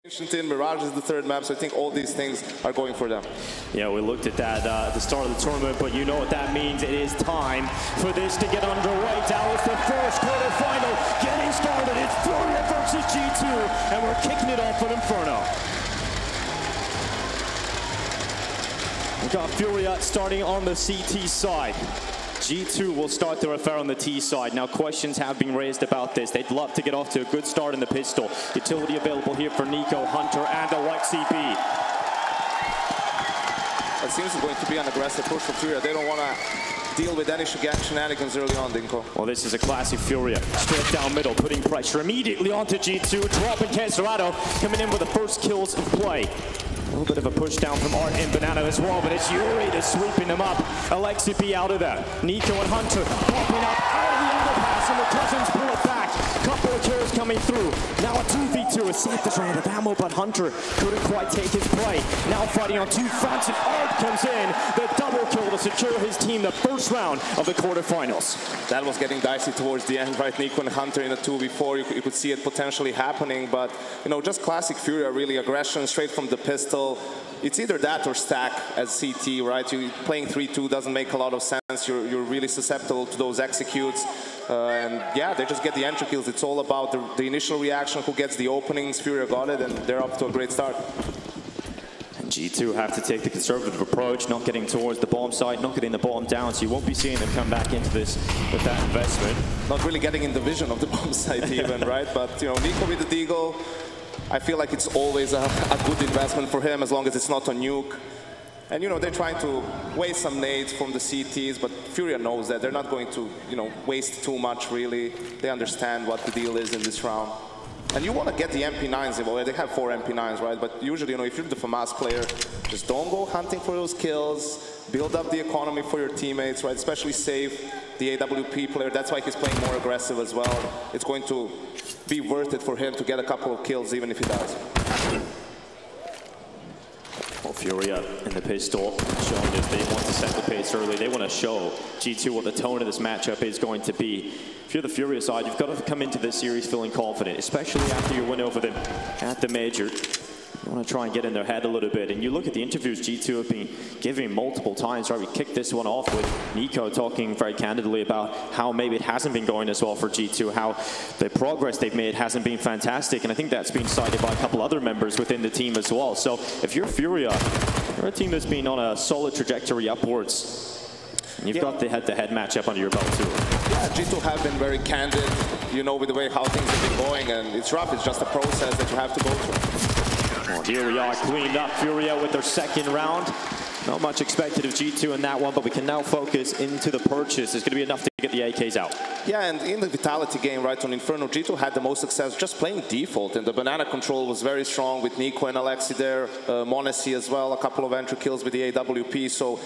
Mirage is the third map, so I think all these things are going for them. Yeah, we looked at that at the start of the tournament, but you know what that means. It is time for this to get underway. Dallas, the first quarterfinal getting started. It's FURIA versus G2, and we're kicking it off with Inferno. We've got FURIA starting on the CT side. G2 will start their affair on the T side. Now, questions have been raised about this. They'd love to get off to a good start in the pistol. Utility available here for NiKo, Hunter, and Aleksib. It seems it's going to be an aggressive push for FURIA. They don't want to deal with any shenanigans early on, NiKo. Well, this is a classic FURIA. Straight down middle, putting pressure immediately onto G2. Dropping CSGO, coming in with the first kills of play. A little bit of a push down from Art and Banana as well, but it's Yuri that's sweeping them up. Aleksib out of there. NiKo and Hunter popping up out of the underpass, and the Cousins pull it back. Couple of kills coming through. Now a 2v2, a safe to run out of ammo, but Hunter couldn't quite take his play. Now fighting on two fronts, and Art comes in. The double kill to secure his team the first round of the quarterfinals. That was getting dicey towards the end, right? NiKo and Hunter in a 2v4, you could see it potentially happening, but you know, just classic FURIA, really aggression straight from the pistol. It's either that or stack as CT, right? You playing 3-2 doesn't make a lot of sense. You're really susceptible to those executes. And yeah, they just get the entry kills. It's all about the initial reaction, who gets the openings. FURIA got it, and they're up to a great start. And G2 have to take the conservative approach, not getting towards the bomb site, not getting the bomb down, so you won't be seeing them come back into this with that investment. Not really getting in the vision of the bomb site even, right? But, you know, NiKo with the deagle, I feel like it's always a good investment for him as long as it's not a nuke. And, you know, they're trying to waste some nades from the CTs, but FURIA knows that. They're not going to, you know, waste too much, really. They understand what the deal is in this round. And you want to get the MP9s involved. They have 4 MP9s, right? But usually, you know, if you're the FAMAS player, just don't go hunting for those kills. Build up the economy for your teammates, right? Especially save the AWP player. That's why he's playing more aggressive as well. It's going to be worth it for him to get a couple of kills, even if he does. Well, FURIA in the pistol showing this. They want to set the pace early. They want to show G2 what the tone of this matchup is going to be. If you're the FURIA side, you've got to come into this series feeling confident, especially after your win over them at the major. You want to try and get in their head a little bit. And you look at the interviews G2 have been giving multiple times, right? We kicked this one off with NiKo talking very candidly about how maybe it hasn't been going as well for G2, how the progress they've made hasn't been fantastic. And I think that's been cited by a couple other members within the team as well. So if you're FURIA, you're a team that's been on a solid trajectory upwards. And you've got the head-to-head matchup under your belt too. Yeah, G2 have been very candid, you know, with the way how things have been going. And it's rough. It's just a process that you have to go through. Well, here we are, cleaned up FURIA with their second round. Not much expected of G2 in that one, but we can now focus into the purchase. It's going to be enough to get the AKs out. Yeah, and in the Vitality game, right, on Inferno, G2 had the most success just playing default, and the banana control was very strong with NiKo and Aleksib there, Monesi as well, a couple of entry kills with the AWP, so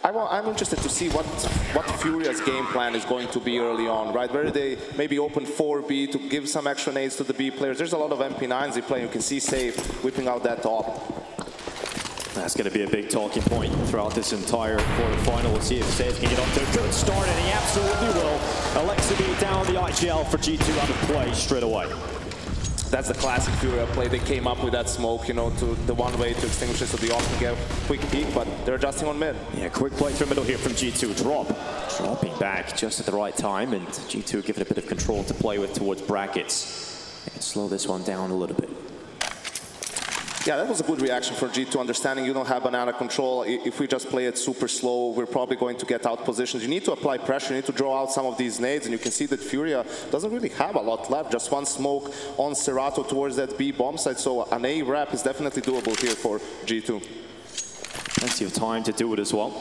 I'm interested to see what FURIA's game plan is going to be early on, right? Where they maybe open 4B to give some extra nades to the B players. There's a lot of MP9s they play. You can see Safe whipping out that top. That's going to be a big talking point throughout this entire quarterfinal. We'll see if Safe can get off to a good start, and he absolutely will. Aleksib down the IGL for G2 out of play straight away. That's the classic FURIA play. They came up with that smoke, you know, to the one way to extinguish it so they often get a quick peek, but they're adjusting on mid. Yeah, quick play through middle here from G2. Dropping back just at the right time, and G2 give it a bit of control to play with towards brackets. They can slow this one down a little bit. Yeah, that was a good reaction for G2, understanding you don't have banana control. If we just play it super slow, we're probably going to get out positions. You need to apply pressure, you need to draw out some of these nades, and you can see that FURIA doesn't really have a lot left. Just one smoke on Serato towards that B bomb site, so an A wrap is definitely doable here for G2. Plenty of time to do it as well.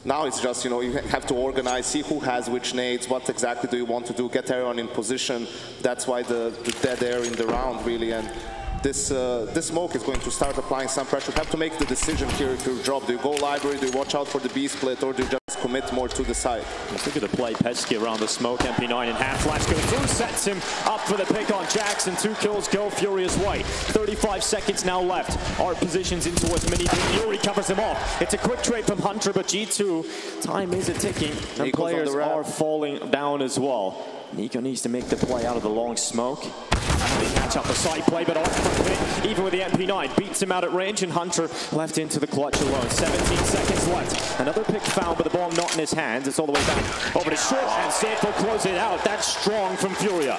Now it's just, you know, you have to organize, see who has which nades, what exactly do you want to do, get everyone in position. That's why the dead air in the round, really. And this smoke is going to start applying some pressure. You have to make the decision here if you drop. Do you go library, do you watch out for the B split, or do you just commit more to the side? Let's look at the play. Pesky around the smoke. MP9 in half flash goes through, sets him up for the pick on JACKZ. 2 kills go FURIA's way. 35 seconds now left. Art positions in towards mini. Yuri covers him off. It's a quick trade from Hunter, but G2, time is a ticking, and players are falling down as well. NiKo needs to make the play out of the long smoke. They catch up the side play, but even with the MP9, beats him out at range, and Hunter left into the clutch alone. 17 seconds left. Another pick found, but the ball not in his hands. It's all the way back over to short, and Safe will close it out. That's strong from FURIA.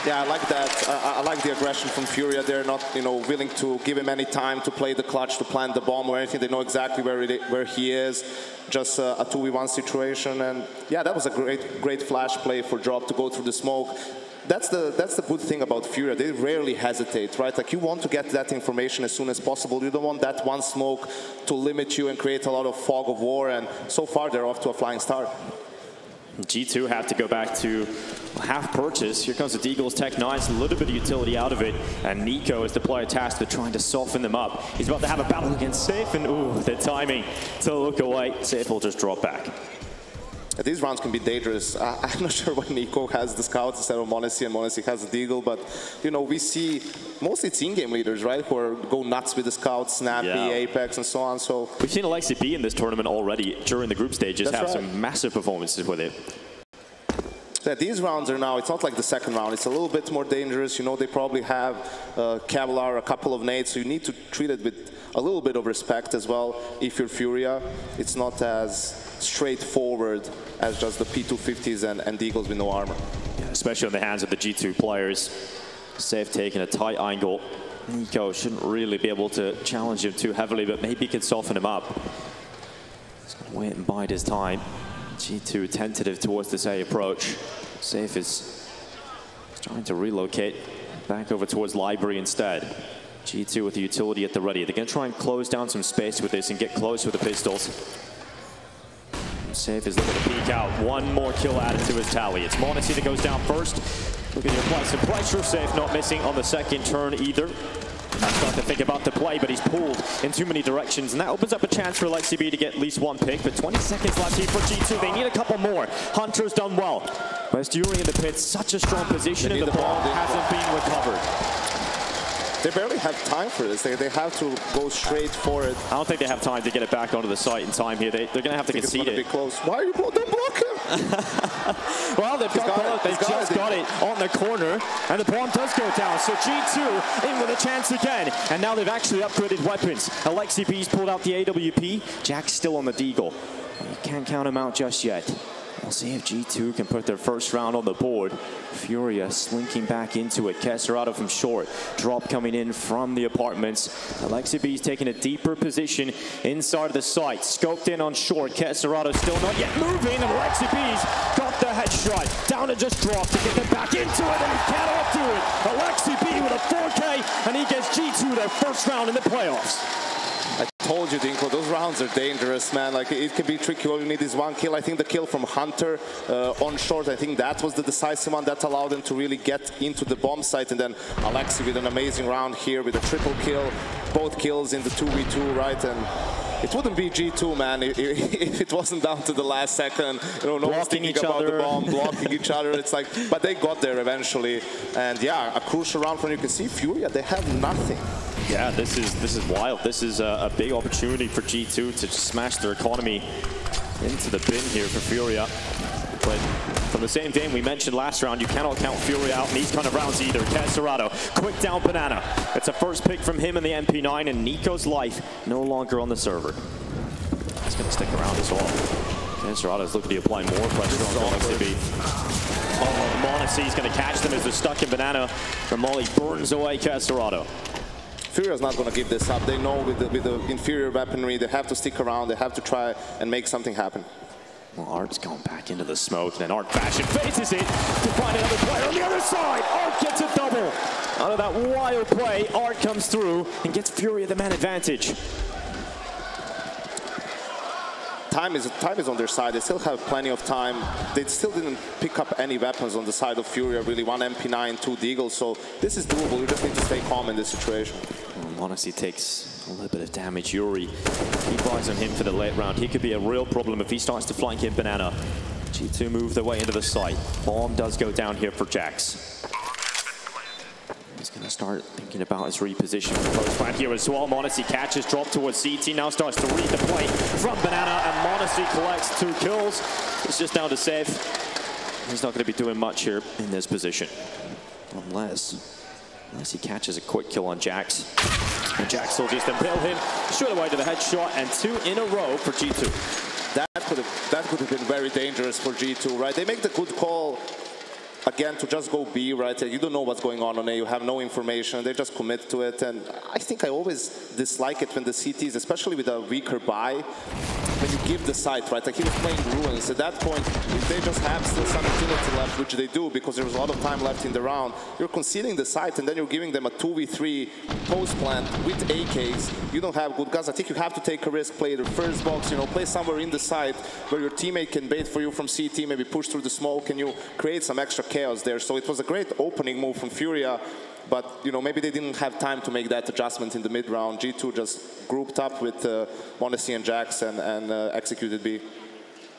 Yeah, I like that. I like the aggression from FURIA. They're not, willing to give him any time to play the clutch, to plant the bomb or anything. They know exactly where he is. Just a 2v1 situation, and yeah, that was a great flash play for Drop to go through the smoke. That's the good thing about FURIA. They rarely hesitate, right? Like, you want to get that information as soon as possible. You don't want that one smoke to limit you and create a lot of fog of war. And so far, they're off to a flying start. G2 have to go back to half purchase. Here comes the Deagle's Tech 9, a little bit of utility out of it, and NiKo is the player tasked with trying to soften them up. He's about to have a battle against Safe, and ooh, the timing to look away. Safe will just drop back. These rounds can be dangerous. I'm not sure why NiKo has the scouts instead of m0NESY, and m0NESY has the Deagle, but we see mostly it's in-game leaders, right, who go nuts with the scouts, Snappy, Apex, and so on. So we've seen Aleksib in this tournament already during the group stages. That's have some massive performances with it. Yeah, these rounds are now, it's not like the second round. It's a little bit more dangerous. They probably have Kevlar, a couple of nades, so you need to treat it with a little bit of respect as well. If you're FURIA, it's not as straightforward as just the P250s and Deagles with no armor. Yeah, especially in the hands of the G2 players. Safe taking a tight angle. NiKo shouldn't really be able to challenge him too heavily, but maybe he can soften him up. He's going to wait and bide his time. G2 tentative towards this A approach. Safe is trying to relocate back over towards Library instead. G2 with the utility at the ready. They're going to try and close down some space with this and get close with the pistols. Safe is looking to peek out. One more kill added to his tally. It's m0NESY that goes down first. Looking to apply some pressure. Safe not missing on the second turn either. He's starting to think about the play, but he's pulled in too many directions, and that opens up a chance for Aleksib to get at least one pick. But 20 seconds left here for G2. They need a couple more. Hunter's done well. But Fury in the pit, such a strong position, and the ball hasn't been recovered. They barely have time for this. They have to go straight for it. I don't think they have time to get it back onto the site in time here. They're going to have to concede it. Be close. Why are you don't block him? Well, they've just got it on the corner, and the bomb does go down. So G2 in with a chance again, and now they've actually upgraded weapons. Aleksib's pulled out the AWP. JACKZ still on the Deagle. You can't count him out just yet. We'll see if G2 can put their first round on the board. FURIA slinking back into it. Kesserado from short. Drop coming in from the apartments. Aleksib's taking a deeper position inside the site. Scoped in on short. Kesserado still not yet moving. And Aleksib's got the headshot. Down to just drop to get them back into it. And he cannot do it. Aleksib with a 4K. And he gets G2 their first round in the playoffs. I told you, Dinko, those rounds are dangerous, man. Like, it can be tricky. All you need is one kill. I think the kill from Hunter on short, I think that was the decisive one that allowed them to really get into the bomb site. And then Aleksib with an amazing round here with a triple kill. Both kills in the 2v2, right? And it wouldn't be G2, man, if it wasn't down to the last second. No one's thinking about the bomb, blocking each other. It's like, but they got there eventually. And yeah, a crucial round from, you can see FURIA, they have nothing. Yeah, this is wild. This is a big opportunity for G2 to smash their economy into the bin here for FURIA. But from the same game we mentioned last round, you cannot count FURIA out in these kind of rounds either. Kesserado, quick down banana. It's a first pick from him in the MP9, and NiKo's life no longer on the server. He's going to stick around as well. Kesserado's looking to apply more pressure on Aleksib. Oh, m0NESY's going to catch them as they're stuck in banana. Molly burns away Kesserado. FURIA's not going to give this up. They know with the inferior weaponry, they have to stick around. They have to try and make something happen. Well, Art's going back into the smoke, and then Art fashion faces it to find another player on the other side. Art gets a double. Out of that wild play, Art comes through and gets FURIA the man advantage. Time is on their side. They still have plenty of time. They still didn't pick up any weapons on the side of FURIA, really. One MP9, two Deagles, so this is doable. You just need to stay calm in this situation. m0NESY takes a little bit of damage. Yuri, keep eyes on him for the late round. He could be a real problem if he starts to flank in banana. G2 move their way into the site. Bomb does go down here for JACKZ. He's going to start thinking about his reposition for post-plant here as well. m0NESY catches, drop towards CT, now starts to read the play from banana, and m0NESY collects 2 kills. It's just down to Safe. he's not going to be doing much here in this position. Unless he catches a quick kill on JACKZ. And JACKZ will just impale him straight away to the headshot, and 2 in a row for G2. That could have been very dangerous for G2, right? They make the good call, again, to just go B, right? You don't know what's going on A, you have no information, they just commit to it. And I think I always dislike it when the CTs, especially with a weaker buy, when you give the site, right? Like he was playing Ruins. At that point, if they just have still some utility left, which they do because there's a lot of time left in the round, you're conceding the site and then you're giving them a 2v3 post plant with AKs. You don't have good guys. I think you have to take a risk, play the first box, you know, play somewhere in the site where your teammate can bait for you from CT, maybe push through the smoke, and you create some extra chaos there. So it was a great opening move from FURIA. But, you know, maybe they didn't have time to make that adjustment in the mid-round. G2 just grouped up with m0NESY and JACKZ and executed B.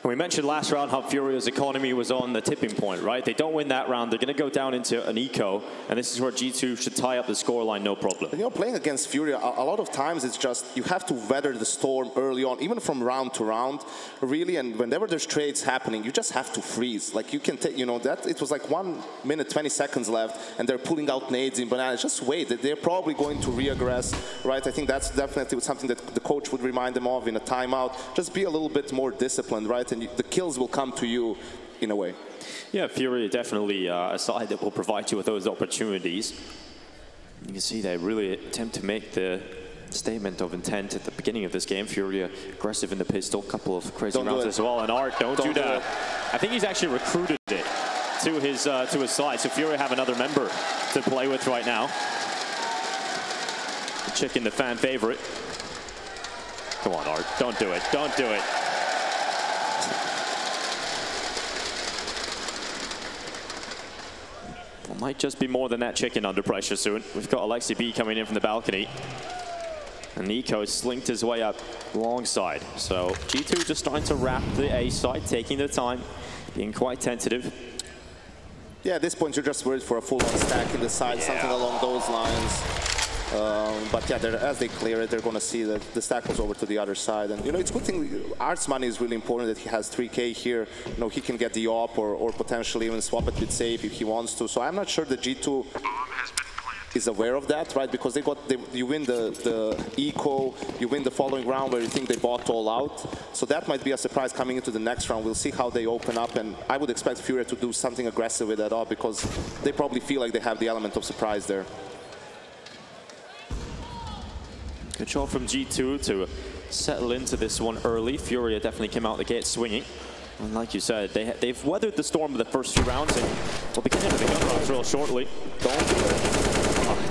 We mentioned last round how FURIA's economy was on the tipping point, right? They don't win that round, they're going to go down into an NiKo, and this is where G2 should tie up the scoreline, no problem. And, you know, playing against FURIA, a lot of times it's just, you have to weather the storm early on, even from round to round, really, and whenever there's trades happening, you just have to freeze. Like, you can take, you know, that it was like 1 minute, 20 seconds left, and they're pulling out nades in bananas. Just wait, they're probably going to re-aggress, right? I think that's definitely something that the coach would remind them of in a timeout. Just be a little bit more disciplined, right? And the kills will come to you in a way. Yeah, FURIA definitely a side that will provide you with those opportunities. You can see they really attempt to make the statement of intent at the beginning of this game. FURIA aggressive in the pistol, couple of crazy rounds as well. And Art, don't do that. I think he's actually recruited it to his side. So FURIA have another member to play with right now. The Chicken, the fan favorite. Come on, Art, don't do it. Don't do it. Might just be more than that Chicken under pressure soon. We've got Aleksib coming in from the balcony. And NiKo slinked his way up alongside. So G2 just starting to wrap the A side, taking their time, being quite tentative. Yeah, at this point you're just worried for a full-on stack in the side, something along those lines. But yeah, as they clear it, they're going to see that the stack goes over to the other side. And, you know, it's a good thing. Art's money is really important that he has 3K here. You know, he can get the op or potentially even swap it with safe if he wants to. So I'm not sure that G2 is aware of that, right? Because you win the eco, you win the following round where you think they bought all out. So that might be a surprise coming into the next round. We'll see how they open up, and I would expect FURIA to do something aggressive with that op because they probably feel like they have the element of surprise there. Good shot from G2 to settle into this one early. FURIA definitely came out the gate swinging. And like you said, they've weathered the storm of the first few rounds, and we'll begin into the gun rounds real shortly. Don't do it.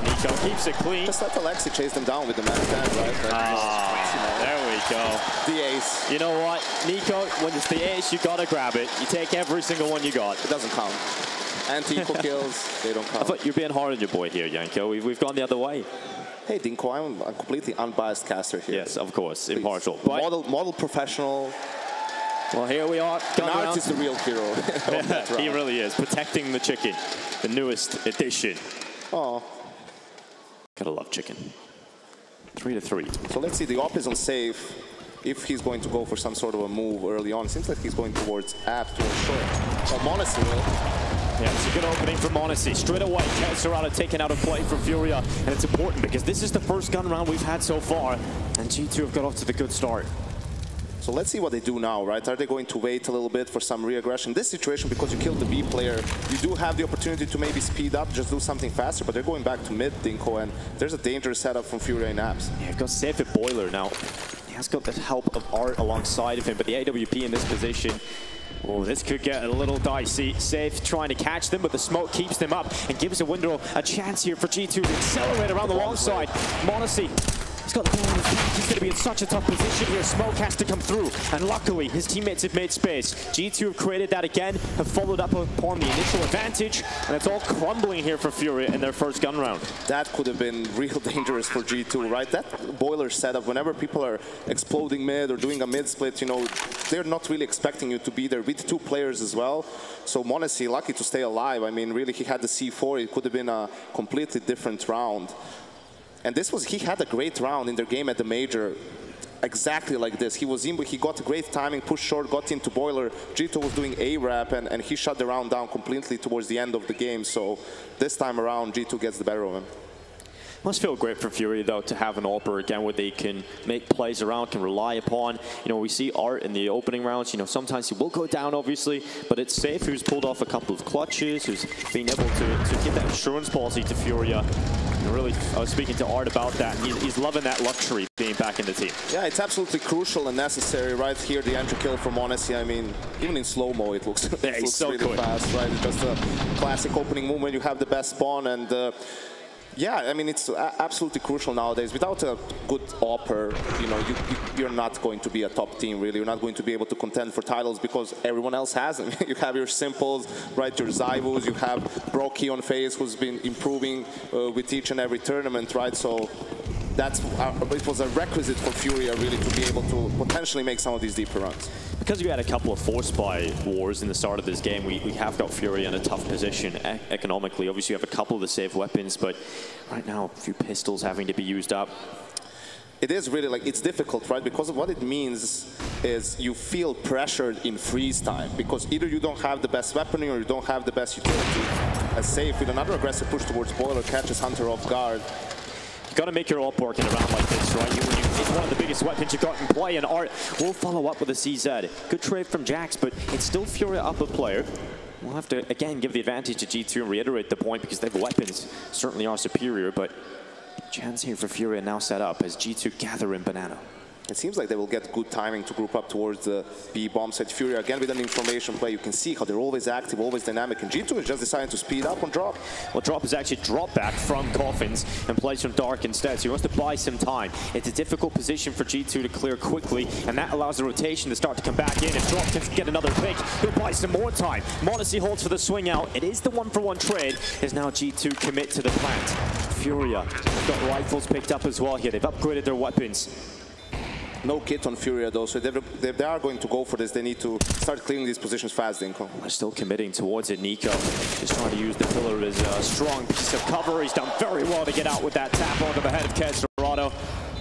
NiKo keeps it clean. Just let Aleksib chase them down with the man stand, right? There we go. The ace. You know what, NiKo, when it's the ace, you gotta grab it. You take every single one you got. It doesn't count. Anti-equal kills, they don't count. I thought you're being hard on your boy here, Janko. We've gone the other way. Hey, Dinko, I'm a completely unbiased caster here. Yes, of course, please. Impartial. Model professional. Well, here we are. Art is the real hero. Yeah, he really is. Protecting the Chicken, the newest edition. Oh. Gotta love Chicken. 3-3. So let's see, the op is on safe. If he's going to go for some sort of a move early on, seems like he's going towards app, towards short. Oh, m0NESY will. Yeah, it's a good opening for m0NESY. Straight away, Serrano taken out of play for FURIA. And it's important because this is the first gun round we've had so far. And G2 have got off to the good start. So let's see what they do now, right? Are they going to wait a little bit for some re-aggression? This situation, because you killed the B player, you do have the opportunity to maybe speed up, just do something faster, but they're going back to mid, Dinko, and there's a dangerous setup from FURIA in apps. Yeah, you've got safe at Boiler now. He has got the help of Art alongside of him, but the AWP in this position, oh, this could get a little dicey. Safe trying to catch them, but the smoke keeps them up and gives a window a chance here for G2 to accelerate around the long side. m0NESY, he's got the ball in his back. He's going to be in such a tough position here. Smoke has to come through, and luckily his teammates have made space. G2 have created that again, have followed up upon the initial advantage, and it's all crumbling here for FURIA in their first gun round. That could have been real dangerous for G2, right? That Boiler setup, whenever people are exploding mid or doing a mid split, you know, they're not really expecting you to be there with two players as well. So m0NESY, lucky to stay alive. I mean, really, he had the C4. It could have been a completely different round. And he had a great round in their game at the major. exactly like this. He was in, but he got great timing, pushed short, got into boiler. G2 was doing A-Rap, and he shut the round down completely towards the end of the game. So this time around, G2 gets the better of him. Must feel great for FURIA, though, to have an AWPer again where they can make plays around, can rely upon. You know, we see Art in the opening rounds. You know, sometimes he will go down, obviously, but it's Safe who's pulled off a couple of clutches, who's been able to give that insurance policy to FURIA. And really, I was speaking to Art about that. He's loving that luxury being back in the team. Yeah, it's absolutely crucial and necessary right here. The entry kill from Honesty. I mean, even in slow-mo, it looks, yeah, it looks so really fast, right? It's just a classic opening move when you have the best spawn. And yeah, I mean, it's absolutely crucial nowadays. Without a good AWPer, you know, you're not going to be a top team, really. You're not going to be able to contend for titles because everyone else has them. You have your Simples, right, your Zywus, you have Broky on FaZe, who's been improving with each and every tournament, right? So that's it was a requisite for FURIA, really, to be able to potentially make some of these deeper runs. Because we had a couple of force buy wars in the start of this game, we have got FURIA in a tough position economically. Obviously, you have a couple of the safe weapons, but right now, a few pistols having to be used up. It is really, like, it's difficult, right? Because of what it means is you feel pressured in freeze time, because either you don't have the best weaponry or you don't have the best utility. As Safe, with another aggressive push towards boiler, catches Hunter off guard. You've got to make your AWP work in a round like this, right? It's one of the biggest weapons you've got in play, and Art will follow up with a CZ. Good trade from JACKZ, but it's still FURIA up a player. We'll have to, again, give the advantage to G2 and reiterate the point, because their weapons certainly are superior, but chance here for FURIA now set up as G2 gather in Banana. It seems like they will get good timing to group up towards the B bomb site. FURIA, again, with an information play, you can see how they're always active, always dynamic, and G2 is just deciding to speed up on Drop. Well, Drop is actually dropped back from Coffins and plays from Dark instead, so he wants to buy some time. It's a difficult position for G2 to clear quickly, and that allows the rotation to start to come back in. If Drop can get another pick, he'll buy some more time. Modesty holds for the swing out. It is the one-for-one trade, as now G2 commit to the plant. FURIA got rifles picked up as well here. They've upgraded their weapons. No kit on FURIA, though, so if they are going to go for this, they need to start clearing these positions fast, NiKo. They're still committing towards it. NiKo just trying to use the pillar as a strong piece of cover. He's done very well to get out with that tap onto the head of CSGO.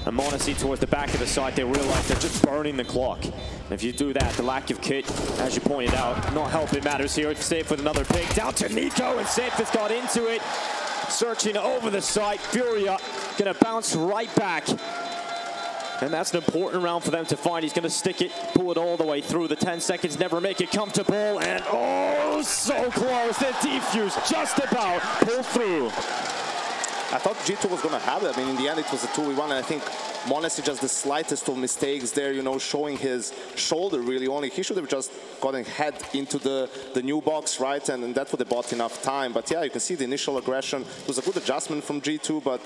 And Modesty towards the back of the site, they realize they're just burning the clock. And if you do that, the lack of kit, as you pointed out, not helping matters here. Safe with another pick, down to NiKo, and Safe has got into it. Searching over the site, FURIA gonna bounce right back. And that's an important round for them to find. He's going to stick it, pull it all the way through. The 10 seconds never make it comfortable. And oh, so close. The defuse just about pulled through. I thought G2 was going to have it. I mean, in the end, it was a 2v1. And I think Modesty just the slightest of mistakes there, you know, showing his shoulder really only. He should have just gotten head into the new box, right? And that would have bought enough time. But yeah, you can see the initial aggression. It was a good adjustment from G2, but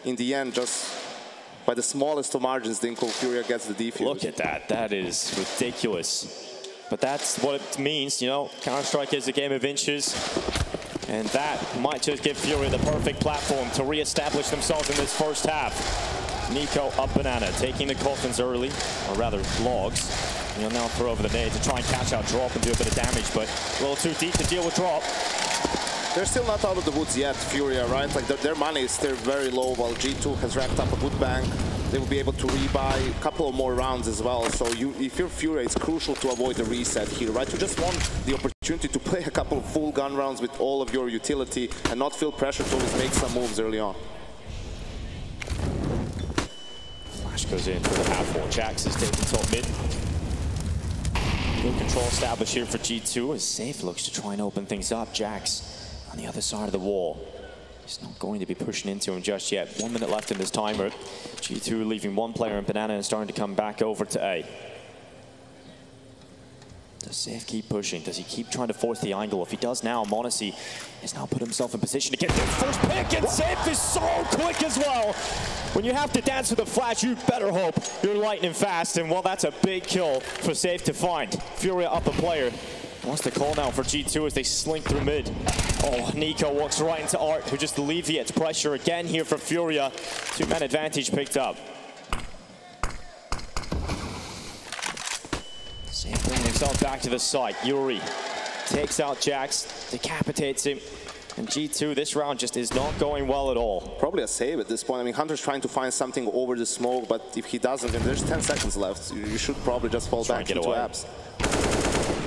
in the end, just by the smallest of margins, NiKo, FURIA gets the defuse. Look at that. That is ridiculous. But that's what it means, you know. Counter-Strike is a game of inches. And that might just give FURIA the perfect platform to re-establish themselves in this first half. NiKo up Banana, taking the Coffins early, or rather logs. He'll now throw over the nade to try and catch out Drop and do a bit of damage, but a little too deep to deal with Drop. They're still not out of the woods yet, FURIA, right? Like their money is still very low, while G2 has racked up a good bank. They will be able to rebuy a couple of more rounds as well. So if you're FURIA, it's crucial to avoid the reset here, right? You just want the opportunity to play a couple of full gun rounds with all of your utility and not feel pressure to always make some moves early on. Flash goes in for the half wall. JACKZ is taking top mid. Good control established here for G2 as Safe looks to try and open things up. JACKZ on the other side of the wall. He's not going to be pushing into him just yet. 1 minute left in this timer. G2 leaving one player in Banana and starting to come back over to A. Does Safe keep pushing? Does he keep trying to force the angle? If he does now, Modesty has now put himself in position to get the first pick, and Safe is so quick as well. When you have to dance with a flash, you better hope you're lightning fast, and well, that's a big kill for Safe to find. FURIA up a player. Wants the call now for G2 as they slink through mid. Oh, NiKo walks right into Art, who just alleviates pressure again here for FURIA. Two-man advantage picked up. Safe bringing himself back to the site. Yuri takes out JACKZ, decapitates him. And G2, this round just is not going well at all. Probably a save at this point. I mean, Hunter's trying to find something over the smoke, but if he doesn't, and there's 10 seconds left, you should probably just fall back into apps.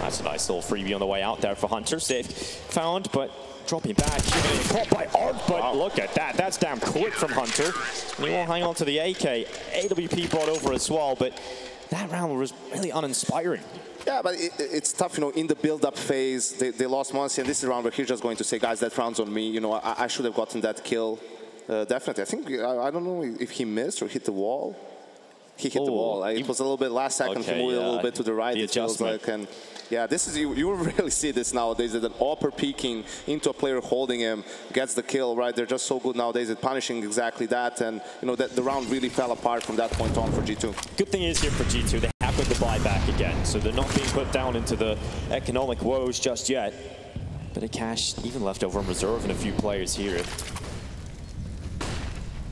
That's a nice little freebie on the way out there for Hunter. Safe found, but dropping back. Caught by Art, but look at that. That's damn quick from Hunter. And he won't hang on to the AK. AWP brought over as well, but that round was really uninspiring. Yeah, but it's tough, you know, in the build-up phase, they lost Monsi, and this is a round where he's just going to say, guys, that round's on me. You know, I should have gotten that kill. Definitely. I think, I don't know if he missed or hit the wall. He hit the wall. It was a little bit last second, he moved a little bit to the right, it feels like. And yeah, this is, you really see this nowadays, that an upper peeking into a player holding him gets the kill, right? They're just so good nowadays at punishing exactly that. And, you know, that the round really fell apart from that point on for G2. Good thing is here for G2, they have got the buyback again. So they're not being put down into the economic woes just yet. Bit of cash even left over in reserve and a few players here.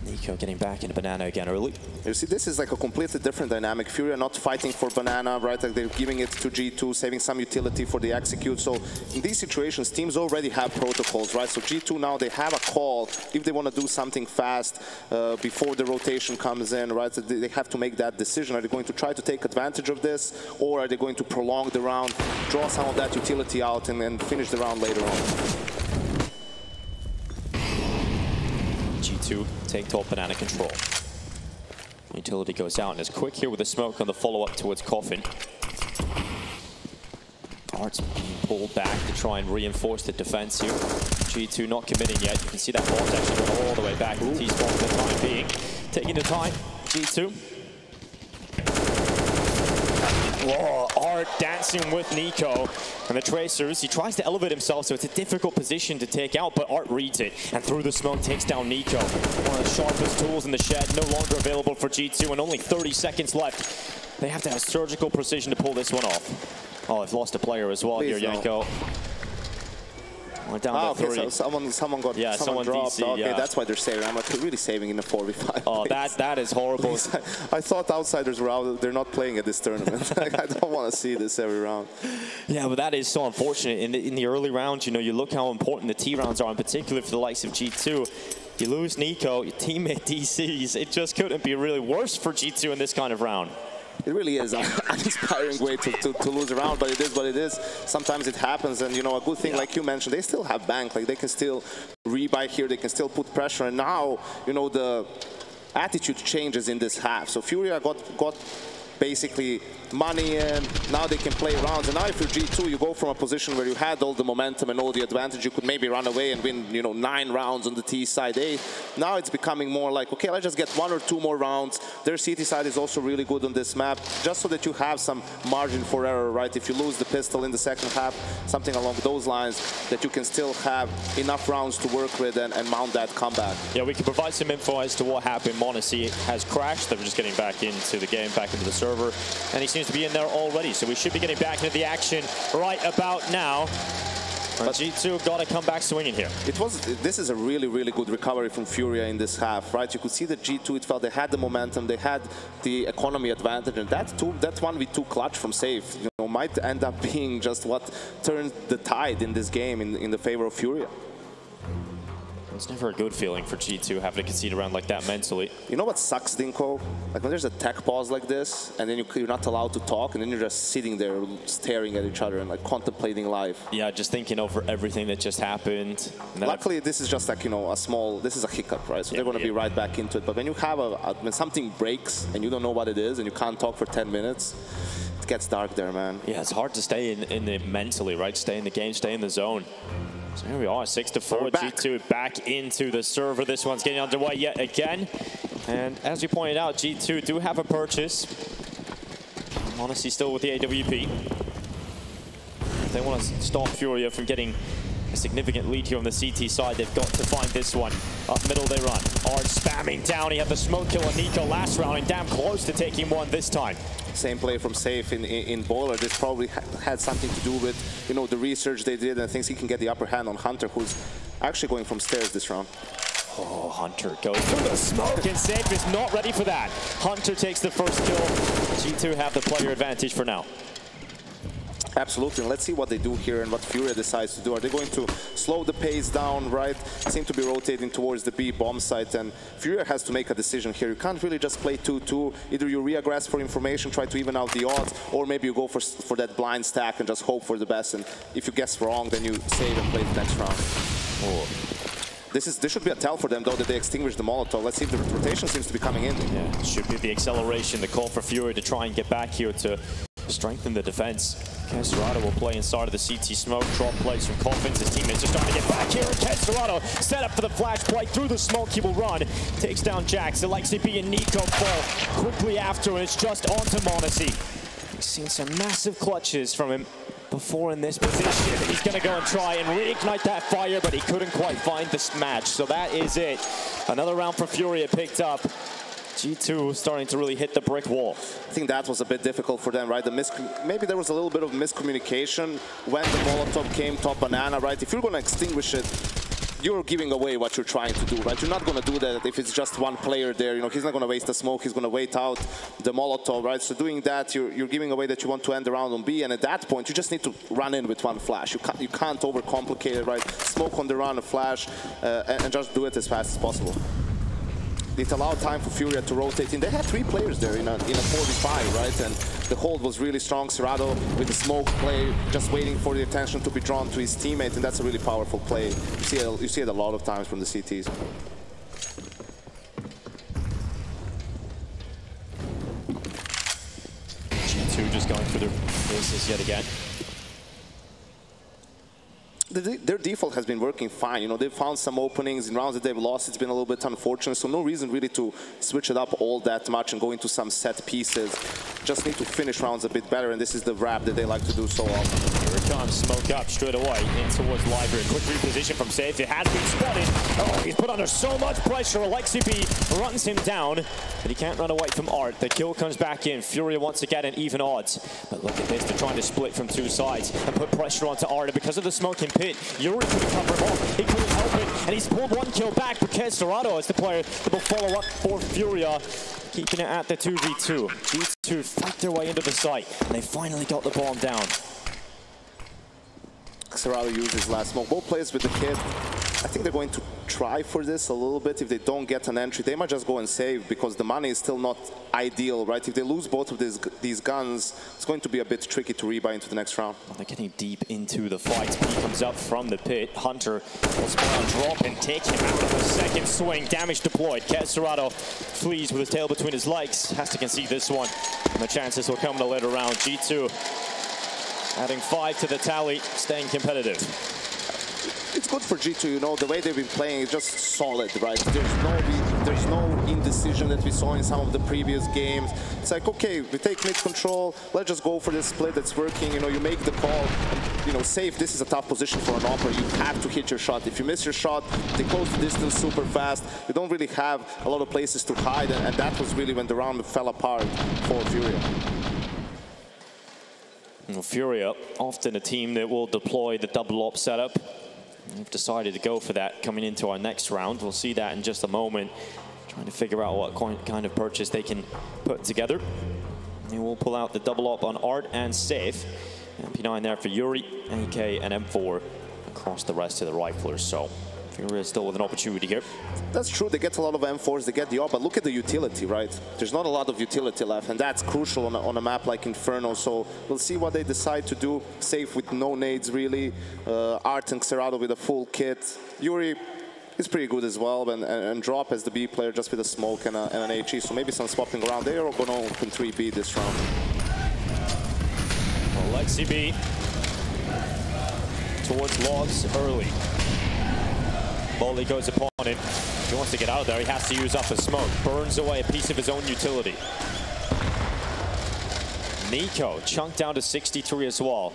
NiKo getting back into Banana again early. You see, this is like a completely different dynamic. FURIA not fighting for Banana, right? Like they're giving it to G2, saving some utility for the execute. So in these situations, teams already have protocols, right? So G2 now, they have a call if they want to do something fast before the rotation comes in, right? So they have to make that decision. Are they going to try to take advantage of this, or are they going to prolong the round, draw some of that utility out, and then finish the round later on? G2 take top Banana control. Utility goes out and is quick here with the smoke on the follow-up towards Coffin. Art's being pulled back to try and reinforce the defense here. G2 not committing yet. You can see that ball's actually going all the way back to the T-spot for the time being. Taking the time, G2. Whoa, Art dancing with NiKo. And the Tracers, he tries to elevate himself, so it's a difficult position to take out, but Art reads it, and through the smoke takes down NiKo. One of the sharpest tools in the shed, no longer available for G2, and only 30 seconds left. They have to have surgical precision to pull this one off. Oh, they've lost a player as well. Please, here, Yanko. Down to 3. So someone dropped. DC, okay, that's why they're saving. I'm really saving in the 4v5. Oh, that is horrible. I thought outsiders were out. They're not playing at this tournament. Like, I don't want to see this every round. Yeah, but that is so unfortunate. In the early rounds, you know, you look how important the T rounds are, in particular for the likes of G2. You lose NiKo, your teammate DCs. It just couldn't be really worse for G2 in this kind of round. It really is an inspiring way to lose a round, but it is what it is. Sometimes it happens, and you know, a good thing, like you mentioned, they still have bank. Like they can still rebuy here, they can still put pressure, and now, you know, the attitude changes in this half. So FURIA got basically money in, now they can play rounds, and now if you're G2, you go from a position where you had all the momentum and all the advantage, you could maybe run away and win, you know, 9 rounds on the T side, 8. Now it's becoming more like, okay, let's just get 1 or 2 more rounds. Their CT side is also really good on this map, just so that you have some margin for error, right? If you lose the pistol in the second half, something along those lines, that you can still have enough rounds to work with and mount that comeback. Yeah, we can provide some info as to what happened. m0NESY has crashed. They were just getting back into the game, back into the server, and he seems to be in there already, so we should be getting back into the action right about now. But G2 got to come back swinging here. This is a really, really good recovery from FURIA in this half, right? You could see that G2, it felt they had the momentum, they had the economy advantage, and that 1v2 clutch from Safe, you know, might end up being just what turned the tide in this game in the favor of FURIA. It's never a good feeling for G2 having to concede around like that mentally. You know what sucks, NiKo? Like when there's a tech pause like this, and then you're not allowed to talk, and then you're just sitting there staring at each other and like contemplating life. Yeah, just thinking over everything that just happened. Luckily, this is just like, you know, this is a hiccup, right? So they're going to be right back into it. But when you have when something breaks and you don't know what it is and you can't talk for 10 minutes, it gets dark there, man. Yeah, it's hard to stay in it mentally, right? Stay in the game, stay in the zone. So here we are, 6-4, G2 back into the server. This one's getting underway yet again. And as you pointed out, G2 do have a purchase. m0NESY still with the AWP. If they want to stop FURIA from getting a significant lead here on the CT side, they've got to find this one. Up middle they run. Art spamming down. He had the smoke kill on NiKo last round and damn close to taking one this time. Same play from Safe in Boiler. This probably had something to do with, you know, the research they did, and thinks he can get the upper hand on Hunter, who's actually going from stairs this round. Oh, Hunter goes through the smoke, and Safe is not ready for that. Hunter takes the first kill. G2 have the player advantage for now. Absolutely, and let's see what they do here and what FURIA decides to do. Are they going to slow the pace down, right? Seem to be rotating towards the B bomb site, and FURIA has to make a decision here. You can't really just play 2-2. Either you re-aggress for information, try to even out the odds, or maybe you go for that blind stack and just hope for the best, and if you guess wrong, then you save and play the next round. Oh. This should be a tell for them, though, that they extinguish the Molotov. Let's see if the rotation seems to be coming in. Yeah, should be the acceleration, the call for FURIA to try and get back here to strengthen the defense. Kenserato will play inside of the CT smoke. Drop plays from Coffins. His teammates are starting to get back here. And Kenserato set up for the flash play through the smoke. He will run. Takes down JACKZ. Aleksib and NiKo fall quickly after, and it's just onto m0NESY. We've seen some massive clutches from him before in this position. He's going to go and try and reignite that fire, but he couldn't quite find this match. So that is it. Another round for FURIA picked up. G2 starting to really hit the brick wall. I think that was a bit difficult for them, right? Maybe there was a little bit of miscommunication when the Molotov came top banana, right? If you're going to extinguish it, you're giving away what you're trying to do, right? You're not going to do that if it's just one player there. You know, he's not going to waste the smoke. He's going to wait out the Molotov, right? So doing that, you're giving away that you want to end the round on B, and at that point, you just need to run in with one flash. You can't overcomplicate it, right? Smoke on the run, a flash, and just do it as fast as possible. It allowed time for FURIA to rotate in. They had 3 players there in a 45, right? And the hold was really strong. Cerrado with the smoke play, just waiting for the attention to be drawn to his teammate, and that's a really powerful play. You see it a lot of times from the CTs. G2 just going for their bases yet again. Their default has been working fine. You know, they've found some openings in rounds that they've lost. It's been a little bit unfortunate, so no reason really to switch it up all that much and go into some set pieces. Just need to finish rounds a bit better, and this is the wrap that they like to do so often. Here it comes, smoke up straight away in towards Library. Quick reposition from Safe. It has been spotted. Oh, he's put under so much pressure. Aleksib runs him down, but he can't run away from Art. The kill comes back in. FURIA wants to get an even odds, but look at this. They're trying to split from 2 sides and put pressure onto Art, and because of the smoke in pit, Yuri couldn't cover him off. He couldn't help it, and he's pulled 1 kill back. But Kenserato is the player that will follow up for FURIA, keeping it at the 2v2. G2 fight their way into the site, and they finally got the bomb down. Cerrado used his last smoke. Both players with the kid. I think they're going to try for this a little bit. If they don't get an entry, they might just go and save, because the money is still not ideal, right? If they lose both of these guns, it's going to be a bit tricky to rebuy into the next round. Well, they're getting deep into the fight. He comes up from the pit. Hunter will spawn a drop and take him out of the second swing. Damage deployed. Kenserato flees with his tail between his legs. Has to concede this one, and the chances will come in the later round. G2 adding 5 to the tally, staying competitive. It's good for G2, you know, the way they've been playing is just solid, right? There's no indecision that we saw in some of the previous games. It's like, okay, we take mid control, let's just go for this split that's working, you know, you make the call. You know, Safe, this is a tough position for an opera. You have to hit your shot. If you miss your shot, they close the distance super fast. You don't really have a lot of places to hide, and that was really when the round fell apart for FURIA. Well, FURIA, often a team that will deploy the double op setup. We've decided to go for that coming into our next round. We'll see that in just a moment. Trying to figure out what kind of purchase they can put together. And we'll pull out the double up on Art and Safe. MP9 there for Yuri, AK, and M4 across the rest of the riflers. So FURIA still with an opportunity here. That's true, they get a lot of M4s, they get the op, but look at the utility, right? There's not a lot of utility left, and that's crucial on a map like Inferno, so we'll see what they decide to do. Safe with no nades, really. Art and Cerrado with a full kit. Yuri is pretty good as well, and Drop as the B player just with a smoke and an HE, so maybe some swapping around. They are going to open 3B this round. Aleksib towards logs early. Bolly goes upon him. If he wants to get out of there, he has to use up the smoke. Burns away a piece of his own utility. NiKo chunked down to 63 as well.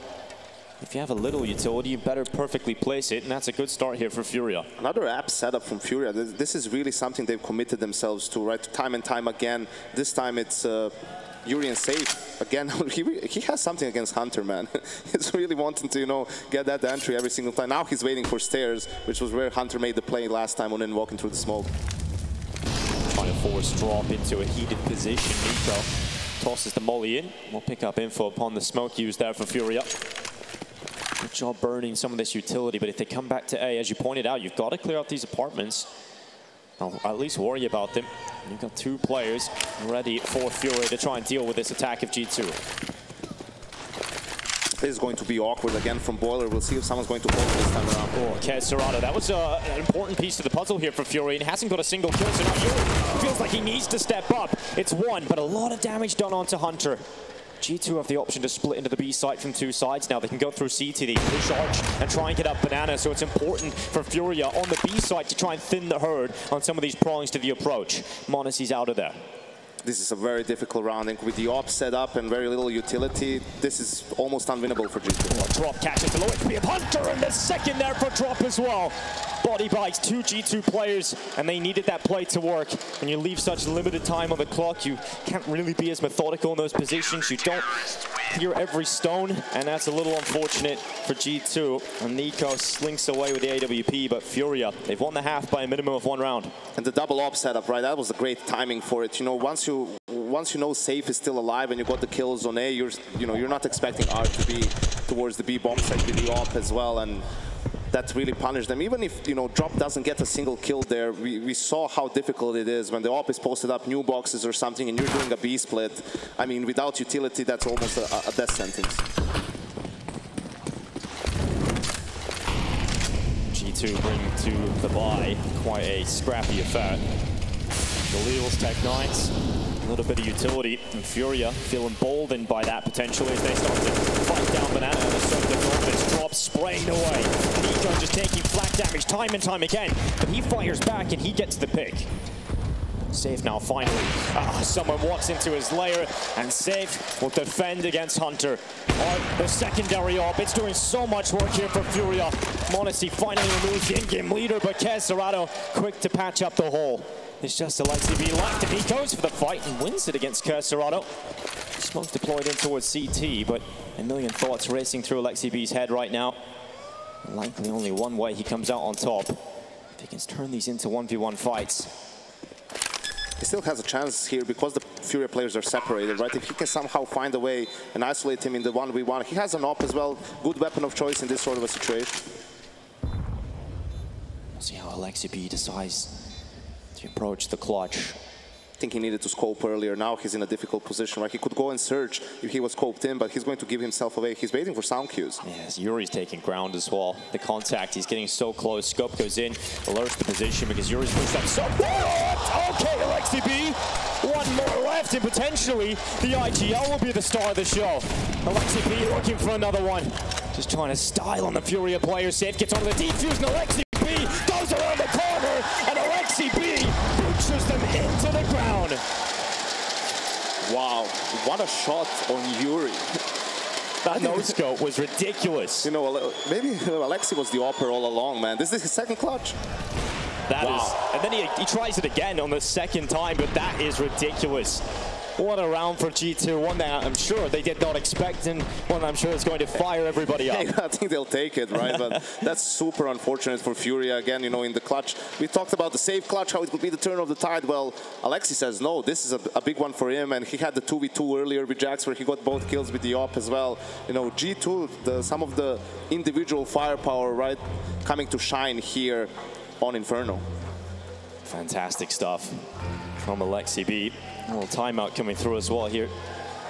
If you have a little utility, you better perfectly place it, and that's a good start here for FURIA. Another app setup from FURIA. This is really something they've committed themselves to, right? Time and time again. This time it's Yuri and Safe. Again, he has something against Hunter, man. He's really wanting to, you know, get that entry every single time. Now he's waiting for stairs, which was where Hunter made the play last time on in walking through the smoke. Trying to force drop into a heated position. NiKo tosses the molly in. We'll pick up info upon the smoke used there for FURIA. Good job burning some of this utility, but if they come back to A, as you pointed out, you've got to clear out these apartments. I'll at least worry about them. You've got 2 players ready for FURIA to try and deal with this attack of G2. This is going to be awkward again from Boiler. We'll see if someone's going to hold this time around. Oh, CSGO, that was an important piece to the puzzle here for FURIA, and hasn't got a single kill, so now Yuri feels like he needs to step up. It's 1, but a lot of damage done onto Hunter. G2 have the option to split into the B site from 2 sides now. They can go through CT, they push Arch and try and get up Banana, so it's important for FURIA on the B side to try and thin the herd on some of these prongs to the approach. m0NESY's out of there. This is a very difficult round, and with the op set up and very little utility, this is almost unwinnable for G2. Oh, drop catches the low HP of Hunter, and the second there for drop as well. Body bites 2 G2 players, and they needed that play to work. When you leave such limited time on the clock, you can't really be as methodical in those positions. You don't hear every stone, and that's a little unfortunate for G2. And NiKo slinks away with the AWP, but FURIA, they've won the half by a minimum of 1 round. And the double op setup, right? That was a great timing for it. You know, once you know Safe is still alive and you got the kills on A, you're not expecting R to be towards the B bomb site with the op as well, and that really punished them. Even if, you know, Drop doesn't get a single kill there, we saw how difficult it is when the op is posted up new boxes or something and you're doing a B split. I mean, without utility, that's almost a death sentence. G2 bring to the buy quite a scrappy affair. Galil's Tech9s, a little bit of utility, and FURIA feel emboldened by that potentially as they start to fight down Banana and the confidence drops spraying away. NiKo just taking flat damage time and time again, but he fires back and he gets the pick. Safe now finally. Someone walks into his lair, and Safe will defend against Hunter. The secondary op, it's doing so much work here for FURIA. m0NESY finally removes the in-game leader, but CSGO quick to patch up the hole. It's just Aleksib left, and he goes for the fight and wins it against CSGO. Smoke deployed in towards CT, but a million thoughts racing through Aleksib's head right now. Likely only one way he comes out on top. If he can turn these into 1v1 fights. He still has a chance here because the FURIA players are separated, right? If he can somehow find a way and isolate him in the 1v1, he has an op as well. Good weapon of choice in this sort of a situation. We'll see how Aleksib decides to approach the clutch. I think he needed to scope earlier. Now he's in a difficult position, right? He could go and search if he was scoped in, but he's going to give himself away. He's waiting for sound cues. Yes, Yuri's taking ground as well. The contact, he's getting so close. Scope goes in, alerts the position because Yuri's pushed up so far. Okay, Aleksib, 1 more left, and potentially the IGL will be the star of the show. Aleksib looking for another one. Just trying to style on the FURIA player. Safe gets onto the defuse, and Aleksib goes around the corner, and Aleksib butchers them into the ground. Wow, what a shot on Yuri. That no-scope was ridiculous. You know, maybe Aleksib was the opera all along, man. This is his second clutch. That is, and then he tries it again on the second time, but that is ridiculous. What a round for G2, one that I'm sure they did not expect, and one I'm sure is going to fire everybody up. I think they'll take it, right? But that's super unfortunate for FURIA. Again, you know, in the clutch, we talked about the safe clutch, how it could be the turn of the tide. Well, Aleksib says no, this is a big one for him, and he had the 2v2 earlier with JACKZ where he got both kills with the op as well. You know, G2, some of the individual firepower, right, coming to shine here on Inferno. Fantastic stuff from Aleksib. A little timeout coming through as well here.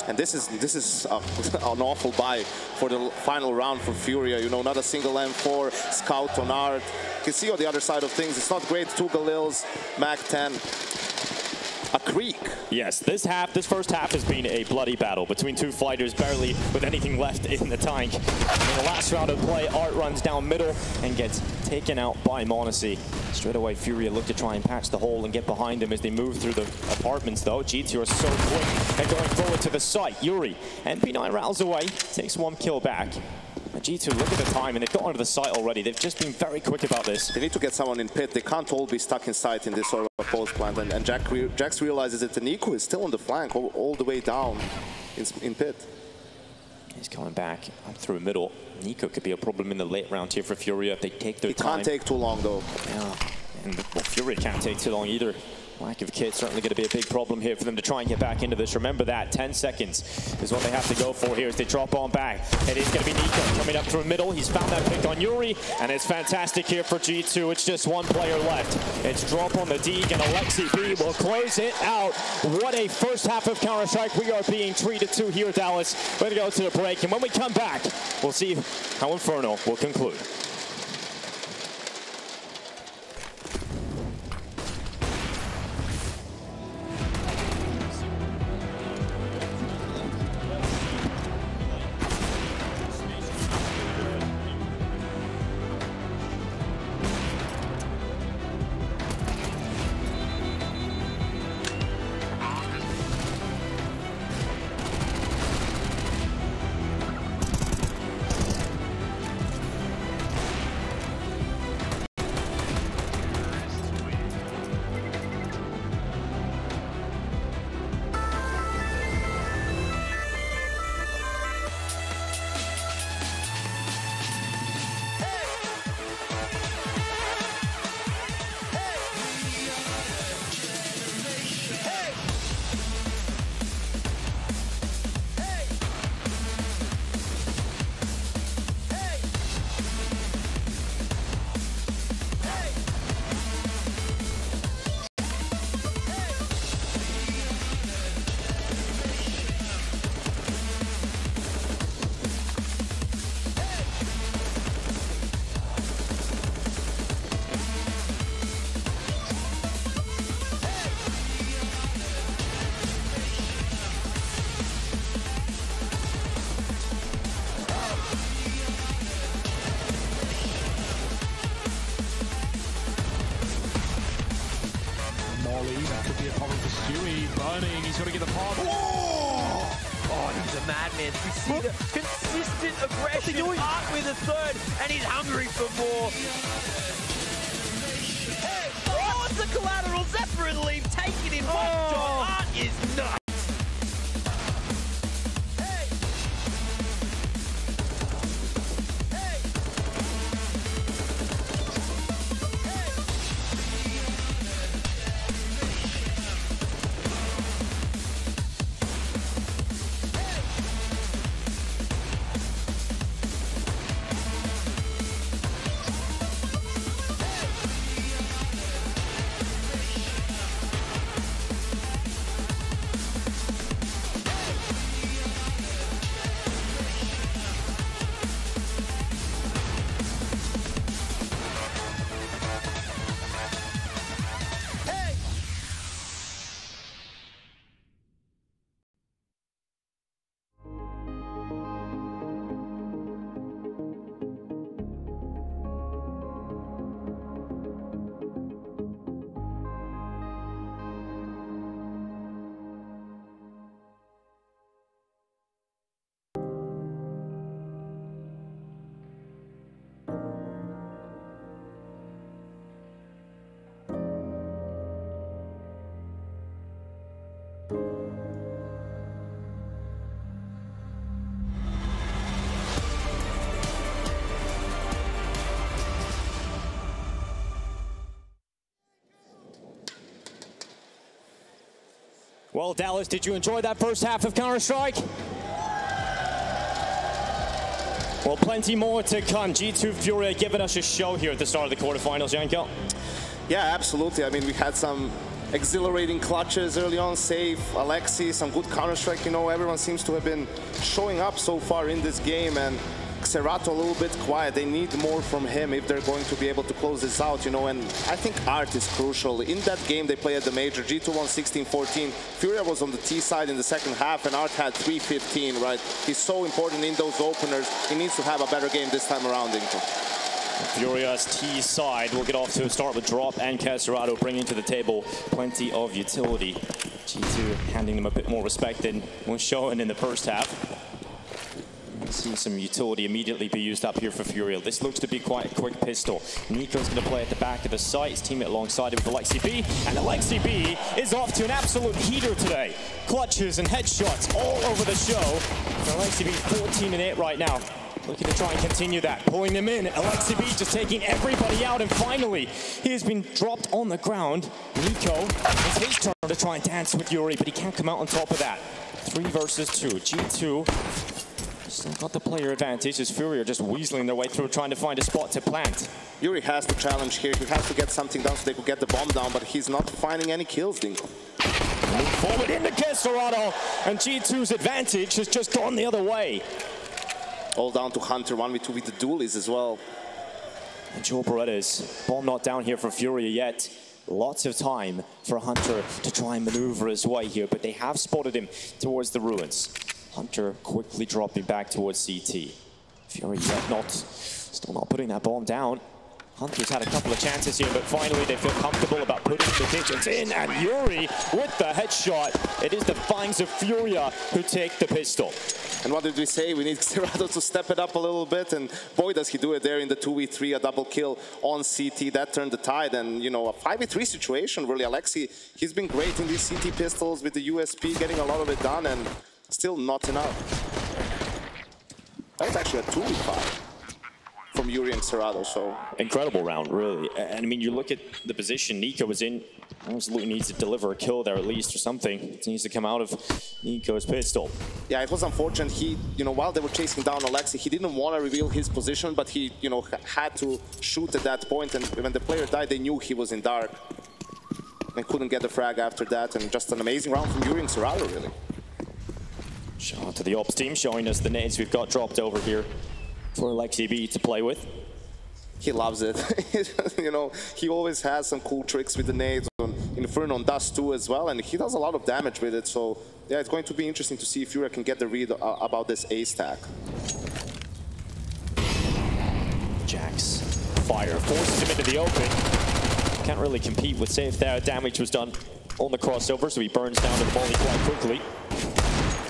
And this is an awful buy for the final round for FURIA. You know, not a single M4, scout on art. You can see on the other side of things, it's not great. 2 Galils, Mac 10. A creek. Yes, this first half has been a bloody battle between 2 fighters, barely with anything left in the tank. In the last round of play, Art runs down middle and gets taken out by m0NESY. Straight away, FURIA look to try and patch the hole and get behind him as they move through the apartments, though. G2 are so quick and going forward to the site. Yuri, MP9 rattles away, takes 1 kill back. G2, look at the time, and they've got onto the site already. They've just been very quick about this. They need to get someone in pit. They can't all be stuck in sight in this sort of a post plant. And JACKZ realizes that the NiKo is still on the flank, all the way down in pit. He's coming back up through middle. NiKo could be a problem in the late round here for FURIA if they take their time. He can't take too long, though. Yeah, and well, FURIA can't take too long either. Lack of kit certainly going to be a big problem here for them to try and get back into this. Remember that, 10 seconds is what they have to go for here as they drop on back. It is going to be NiKo coming up through the middle. He's found that pick on Yuri, and it's fantastic here for G2. It's just one player left. It's drop on the Deeg, and Aleksib will close it out. What a first half of Counter-Strike we are being treated to here, Dallas. We're going to go to the break, and when we come back, we'll see how Inferno will conclude. That could be a problem for Stewie. Burning, he's got to get the pod. Oh, he's a madman. You see the consistent aggression, Art with a third, and he's hungry for more. Hey, oh, it's a collateral Zephyrin leaf taken in one shot. Art is nuts. Well, Dallas, did you enjoy that first half of Counter-Strike? Well, plenty more to come. G2 FURIA giving us a show here at the start of the quarterfinals, NiKo. Yeah, absolutely. I mean, we had some exhilarating clutches early on, save Aleksib, some good Counter-Strike. You know, everyone seems to have been showing up so far in this game, and Xerato a little bit quiet. They need more from him if they're going to be able to close this out, you know, and I think Art is crucial. In that game they played at the Major, G2 won 16-14. FURIA was on the T side in the second half, and Art had 3-15, right? He's so important in those openers. He needs to have a better game this time around, NiKo. FURIA's T side will get off to a start with Drop and Xerato bringing to the table plenty of utility. G2 handing them a bit more respect than was shown in the first half. See some utility immediately be used up here for FURIA. This looks to be quite a quick pistol. NiKo's going to play at the back of the site. His teammate alongside him with Aleksib. And Aleksib is off to an absolute heater today. Clutches and headshots all over the show. Aleksib 14-8 right now. Looking to try and continue that, pulling them in. Aleksib just taking everybody out, and finally, he has been dropped on the ground. NiKo, it's his turn to try and dance with Yuri, but he can't come out on top of that. 3 versus 2. G2 still got the player advantage as FURIA just weaseling their way through, trying to find a spot to plant. Yuri has to challenge here. He has to get something down so they could get the bomb down, but he's not finding any kills, NiKo. Move forward into Kestorado, and G2's advantage has just gone the other way. All down to Hunter, 1v2 with the duelies as well. And Joe Paredes, bomb not down here for FURIA yet. Lots of time for Hunter to try and maneuver his way here, but they have spotted him towards the ruins. Hunter quickly dropping back towards CT. FURIA yet still not putting that bomb down. Hunter's had a couple of chances here, but finally they feel comfortable about putting the digits in, and Yuri with the headshot. It is the Fangs of FURIA who take the pistol. And what did we say? We need Cerrado to step it up a little bit, and boy does he do it there in the 2v3, a double kill on CT. That turned the tide, and you know, a 5v3 situation really. Aleksib, he's been great in these CT pistols with the USP, getting a lot of it done, and still not enough. That was actually a 2v5 from Yuri and Cerrado, so... Incredible round, really. And I mean, you look at the position NiKo was in, absolutely needs to deliver a kill there at least or something. It needs to come out of NiKo's pistol. Yeah, it was unfortunate. He, you know, while they were chasing down Aleksib, he didn't want to reveal his position, but he, you know, had to shoot at that point, and when the player died, they knew he was in dark. They couldn't get the frag after that, and just an amazing round from Yuri and Cerrado, really. Shout out to the ops team showing us the nades we've got dropped over here for Aleksib to play with. He loves it. You know, he always has some cool tricks with the nades. On Inferno does too as well, and he does a lot of damage with it. So yeah, it's going to be interesting to see if FURIA can get the read about this A stack. JACKZ fire forces him into the open. Can't really compete with safe there. Damage was done on the crossover, so he burns down to the volley quite quickly.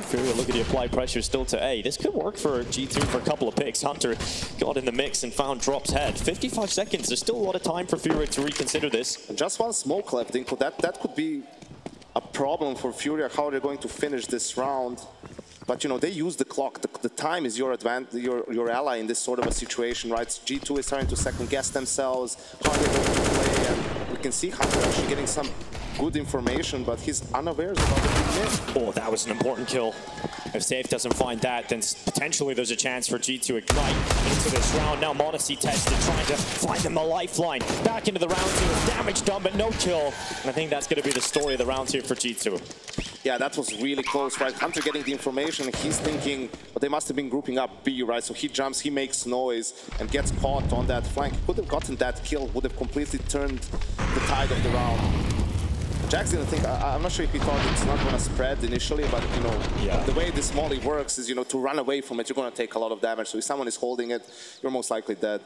FURIA looking to apply pressure still to A. This could work for G2 for a couple of picks. Hunter got in the mix and found Drop's head. 55 seconds. There's still a lot of time for FURIA to reconsider this. Just one smoke left, NiKo. That could be a problem for FURIA, how they're going to finish this round. But you know, they use the clock. The time is your your ally in this sort of a situation, right? G2 is starting to second guess themselves, how they're going to play, and we can see Hunter actually getting some good information, but he's unaware about the big miss. Oh, that was an important kill. If Safe doesn't find that, then potentially there's a chance for G to ignite into this round. Now Modesty tested, trying to find them a lifeline. Back into the round 2, damage done, but no kill. And I think that's going to be the story of the round 2 for G2. Yeah, that was really close, right? Hunter getting the information, he's thinking, but they must have been grouping up B, right? So he jumps, he makes noise, and gets caught on that flank. He could have gotten that kill, would have completely turned the tide of the round. JACKZ didn't think, I'm not sure if he thought it's not going to spread initially, but you know, the way this molly works is, you know, to run away from it, you're going to take a lot of damage. So if someone is holding it, you're most likely dead.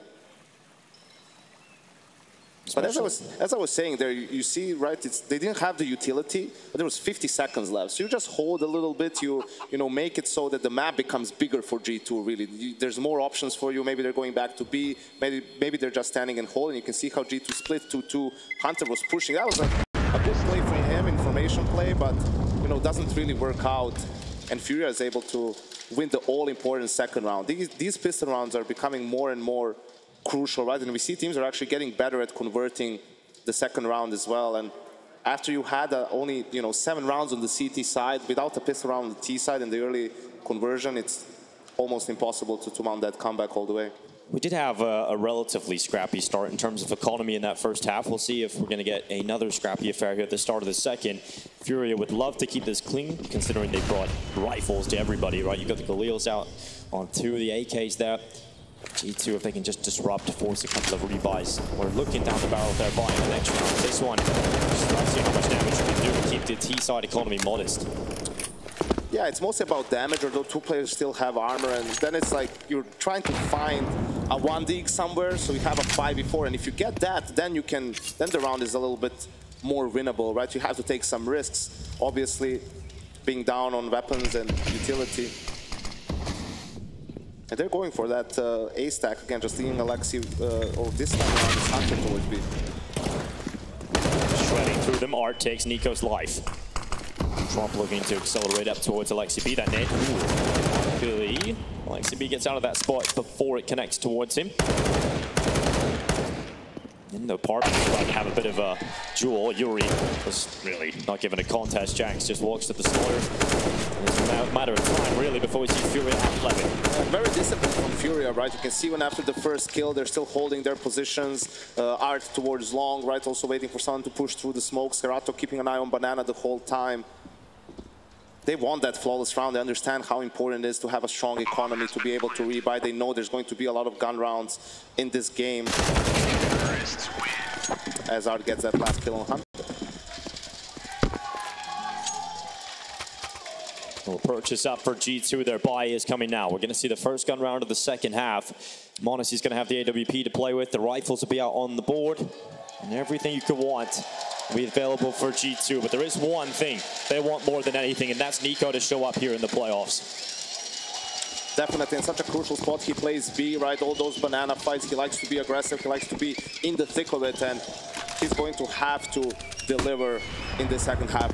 But as I was saying there, you see, right, they didn't have the utility, but there was 50 seconds left. So you just hold a little bit, you know, make it so that the map becomes bigger for G2, really. There's more options for you. Maybe they're going back to B. Maybe they're just standing and holding. You can see how G2 split 2-2. Hunter was pushing. That was a good play for him, information play, but, you know, doesn't really work out. And FURIA is able to win the all-important second round. These pistol rounds are becoming more and more crucial, right? And we see teams are actually getting better at converting the second round as well. And after you had only, you know, 7 rounds on the CT side, without a pistol round on the T side in the early conversion, it's almost impossible to mount that comeback all the way. We did have a relatively scrappy start in terms of economy in that first half. We'll see if we're going to get another scrappy affair here at the start of the second. FURIA would love to keep this clean, considering they brought rifles to everybody, right? You got the Galils out on 2 of the AKs there. G2, if they can just disrupt, force a couple of rebuys. We're looking down the barrel there, buying the next round. This one, just let's see how much damage you can do to keep the T-side economy modest. Yeah, it's mostly about damage, although 2 players still have armor, and then it's like you're trying to find a 1 dig somewhere, so you have a 5v4, and if you get that, then you can, then the round is a little bit more winnable, right? You have to take some risks, obviously, being down on weapons and utility. And they're going for that A stack again, just leaving Aleksib, or this time around is Hunter towards B. Shredding through them, Art takes NiKo's life. Trump looking to accelerate up towards Aleksib. That net. Luckily, Aleksib gets out of that spot before it connects towards him. In the apartment, he's about to have a bit of a duel. Yuri was really not given a contest. JACKZ just walks to the slaughter. It's a matter of time, really, before we see FURIA at 11. Very disciplined from FURIA, right? You can see when after the first kill, they're still holding their positions. Art towards long, right? Also waiting for someone to push through the smoke. Serato keeping an eye on Banana the whole time. They want that flawless round. They understand how important it is to have a strong economy to be able to rebuy. They know there's going to be a lot of gun rounds in this game. As Art gets that last kill on Hunter. We'll purchase up for G2. Their buy is coming now. We're going to see the first gun round of the second half. Monacy's going to have the AWP to play with. The rifles will be out on the board. And everything you could want will be available for G2. But there is one thing they want more than anything, and that's NiKo to show up here in the playoffs. Definitely in such a crucial spot. He plays B, right? All those banana fights. He likes to be aggressive. He likes to be in the thick of it. And he's going to have to deliver in the second half.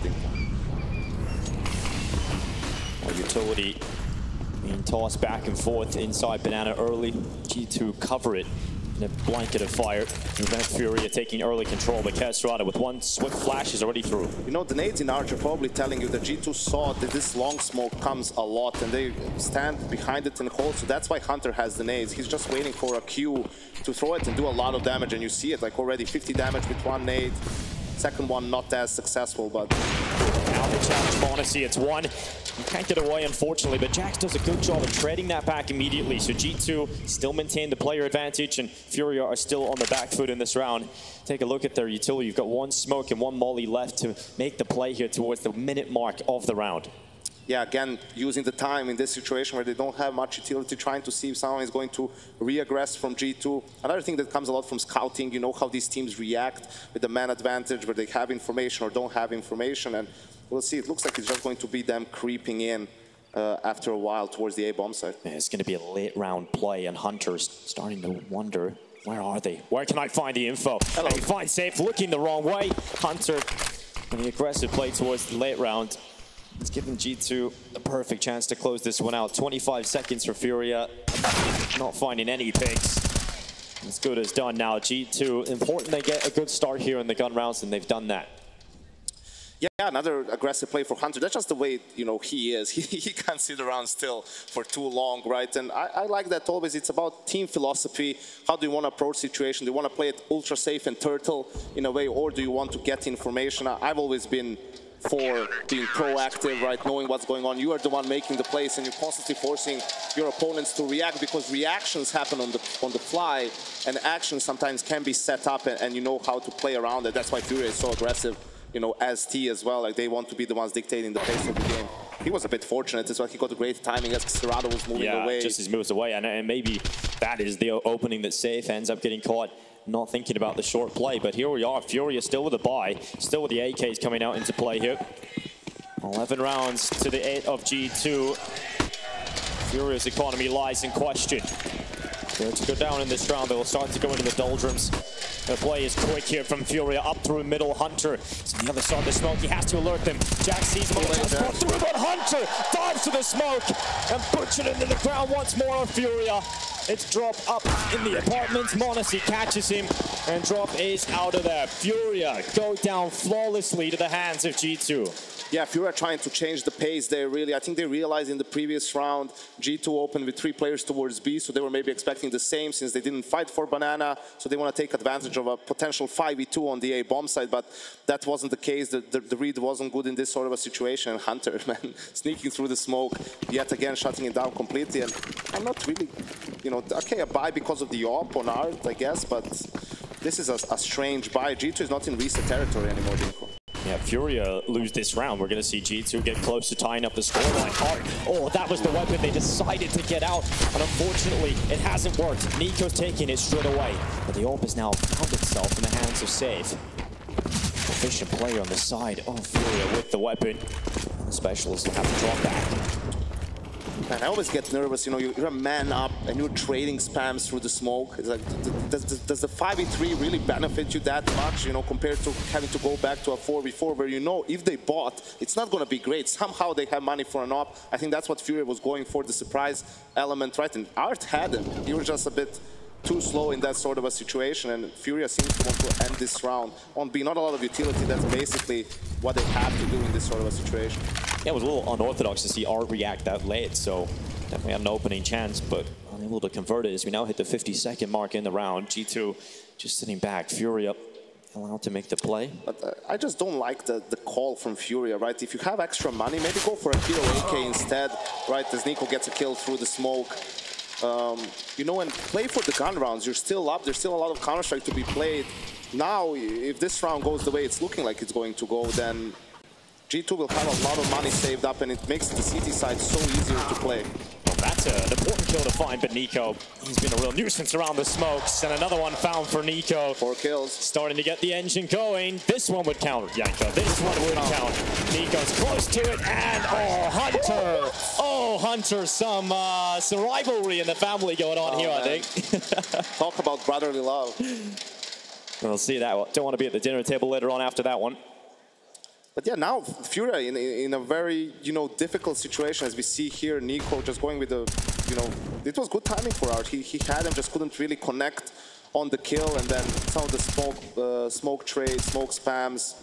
Utility being tossed back and forth inside Banana early. G2 cover it in a blanket of fire. Prevent FURIA taking early control, but Kesrada with one swift flash is already through. You know, the nades in Arch are probably telling you that G2 saw that this long smoke comes a lot and they stand behind it and hold, so that's why Hunter has the nades. He's just waiting for a cue to throw it and do a lot of damage, and you see it, like already 50 damage with one nade. Second one not as successful, but... Now the challenge Monacy, it's one. You can't get away, unfortunately, but JACKZ does a good job of trading that back immediately. So G2 still maintain the player advantage, and FURIA are still on the back foot in this round. Take a look at their utility. You've got one smoke and one molly left to make the play here towards the minute mark of the round. Yeah, again, using the time in this situation where they don't have much utility, trying to see if someone is going to re-aggress from G2. Another thing that comes a lot from scouting, you know how these teams react with the man advantage, where they have information or don't have information, and we'll see. It looks like it's just going to be them creeping in after a while towards the A-bomb side. Yeah, it's going to be a late round play, and Hunter's starting to wonder, where are they? Where can I find the info? Hello. And find Safe looking the wrong way. Hunter, and the aggressive play towards the late round. It's giving G2 a perfect chance to close this one out. 25 seconds for FURIA. Not finding any picks. As good as done now. G2, important they get a good start here in the gun rounds, and they've done that. Yeah, another aggressive play for Hunter. That's just the way, you know, he is. He can't sit around still for too long, right? And I like that always. It's about team philosophy. How do you want to approach situation? Do you want to play it ultra safe and turtle in a way, or do you want to get information? I've always been for being proactive, right, knowing what's going on. You are the one making the plays, and you're constantly forcing your opponents to react, because reactions happen on the fly, and actions sometimes can be set up, and you know how to play around it. That's why FURIA is so aggressive, you know, as T as well. Like, they want to be the ones dictating the pace of the game. He was a bit fortunate as well. He got a great timing as Serato was moving away. Yeah, just as moves away, and maybe that is the opening that Safe ends up getting caught not thinking about the short play. But here we are, FURIA still with a buy, still with the AKs coming out into play here. 11 rounds to the 8 of G2. FURIA's economy lies in question. They're to go down in this round, they will start to go into the doldrums. The play is quick here from FURIA up through middle. Hunter is on the other side of the smoke. He has to alert them. JACKZ sees Molotov through, but Hunter dives to the smoke and puts it into the ground once more on FURIA. It's Drop up in the apartment. Monacy catches him, and Drop is out of there. FURIA go down flawlessly to the hands of G2. Yeah, FURIA trying to change the pace there, really. I think they realized in the previous round, G2 opened with 3 players towards B, so they were maybe expecting the same since they didn't fight for Banana, so they want to take advantage of a potential 5v2 on the A-bomb side, but that wasn't the case. The read wasn't good in this sort of a situation. Hunter, man, sneaking through the smoke, yet again shutting it down completely, and I'm not really, you know, okay, a buy because of the op on Art, I guess, but this is a strange buy. G2 is not in reset territory anymore, NiKo. Yeah, FURIA lose this round. We're going to see G2 get close to tying up the scoreline. Oh, that was the weapon they decided to get out. And unfortunately, it hasn't worked. NiKo's taking it straight away. But the AWP has now found itself in the hands of Safe. Efficient player on the side of FURIA with the weapon. The specialists will have to drop back. And I always get nervous, you know, you're a man up and you're trading spams through the smoke. It's like, does the 5v3 really benefit you that much, you know, compared to having to go back to a 4v4 where you know if they bought, it's not going to be great. Somehow they have money for an op. I think that's what FURIA was going for, the surprise element, right? And Art had him. He was just a bit too slow in that sort of a situation, and FURIA seems to want to end this round on being not a lot of utility. That's basically what they have to do in this sort of a situation. Yeah, it was a little unorthodox to see Art react that late, so definitely had an opening chance, but unable to convert it as we now hit the 50-second mark in the round. G2 just sitting back. FURIA allowed to make the play. But I just don't like the call from FURIA, right? If you have extra money, maybe go for a hero AK instead, right? As NiKo gets a kill through the smoke. You know, and play for the gun rounds. You're still up. There's still a lot of Counter-Strike to be played. Now, if this round goes the way it's looking like it's going to go, then G2 will have a lot of money saved up, and it makes the CT side so easier to play. Well, that's an important kill to find, but NiKo, he's been a real nuisance around the smokes, and another one found for NiKo. 4 kills. Starting to get the engine going. This one would count, Yanko. This one would count. NiKo's close to it, and oh, Hunter! Oh, Hunter, some rivalry in the family going on here, man. I think. Talk about brotherly love. We'll see that. Don't want to be at the dinner table later on after that one. But yeah, now FURIA in a very, you know, difficult situation, as we see here. NiKo just going with the, you know, it was good timing for Art. He had him, just couldn't really connect on the kill, and then some of the smoke trades, smoke spams.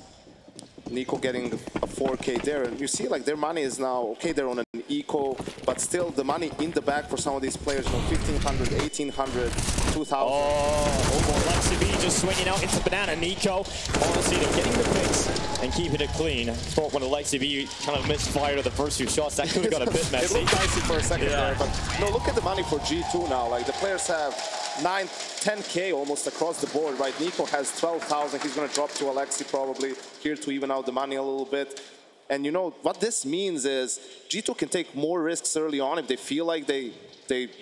NiKo getting a 4K there, and you see like their money is now, okay, they're on an eco, but still the money in the back for some of these players, you know, 1,500, 1,800, 2,000. Oh, Aleksib just swinging out into banana. NiKo, honestly, they're getting the picks and keeping it clean. I thought when Aleksib kind of misfired the first few shots, that could have got a bit messy. It looked dicey for a second there, but no, look at the money for G2 now. Like the players have 9, 10K almost across the board, right? NiKo has 12,000. He's going to drop to Aleksib probably here to even out the money a little bit. And you know, what this means is G2 can take more risks early on if they feel like they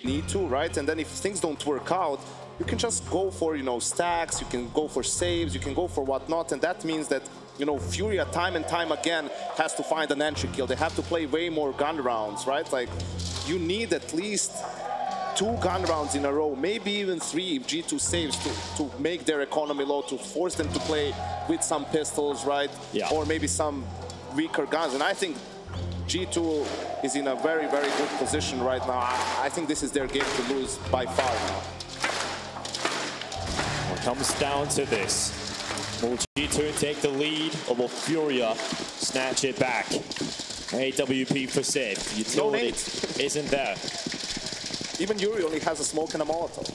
need to, right? And then if things don't work out, you can just go for, you know, stacks, you can go for saves, you can go for whatnot. And that means that, you know, FURIA time and time again has to find an entry kill. They have to play way more gun rounds, right? Like, you need at least 2 gun rounds in a row, maybe even 3 if G2 saves to make their economy low, to force them to play with some pistols, right? Yeah. Or maybe some weaker guns. And I think G2 is in a very, very good position right now. I think this is their game to lose by far now. Well, it comes down to this. Will G2 take the lead, or will FURIA snatch it back? AWP for save. Utility isn't there. Even Yuri only has a smoke and a Molotov.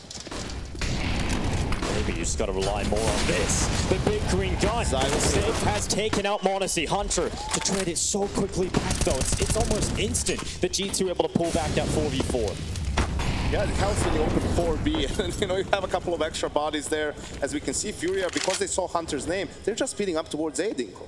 Maybe you just got to rely more on this. The big green gun. Save has taken out m0NESY. Hunter to trade it so quickly back, though. It's almost instant that G2 able to pull back that 4v4. Yeah, it helps when you open 4B, and you know, you have a couple of extra bodies there. As we can see, FURIA, because they saw Hunter's name, they're just speeding up towards A, NiKo.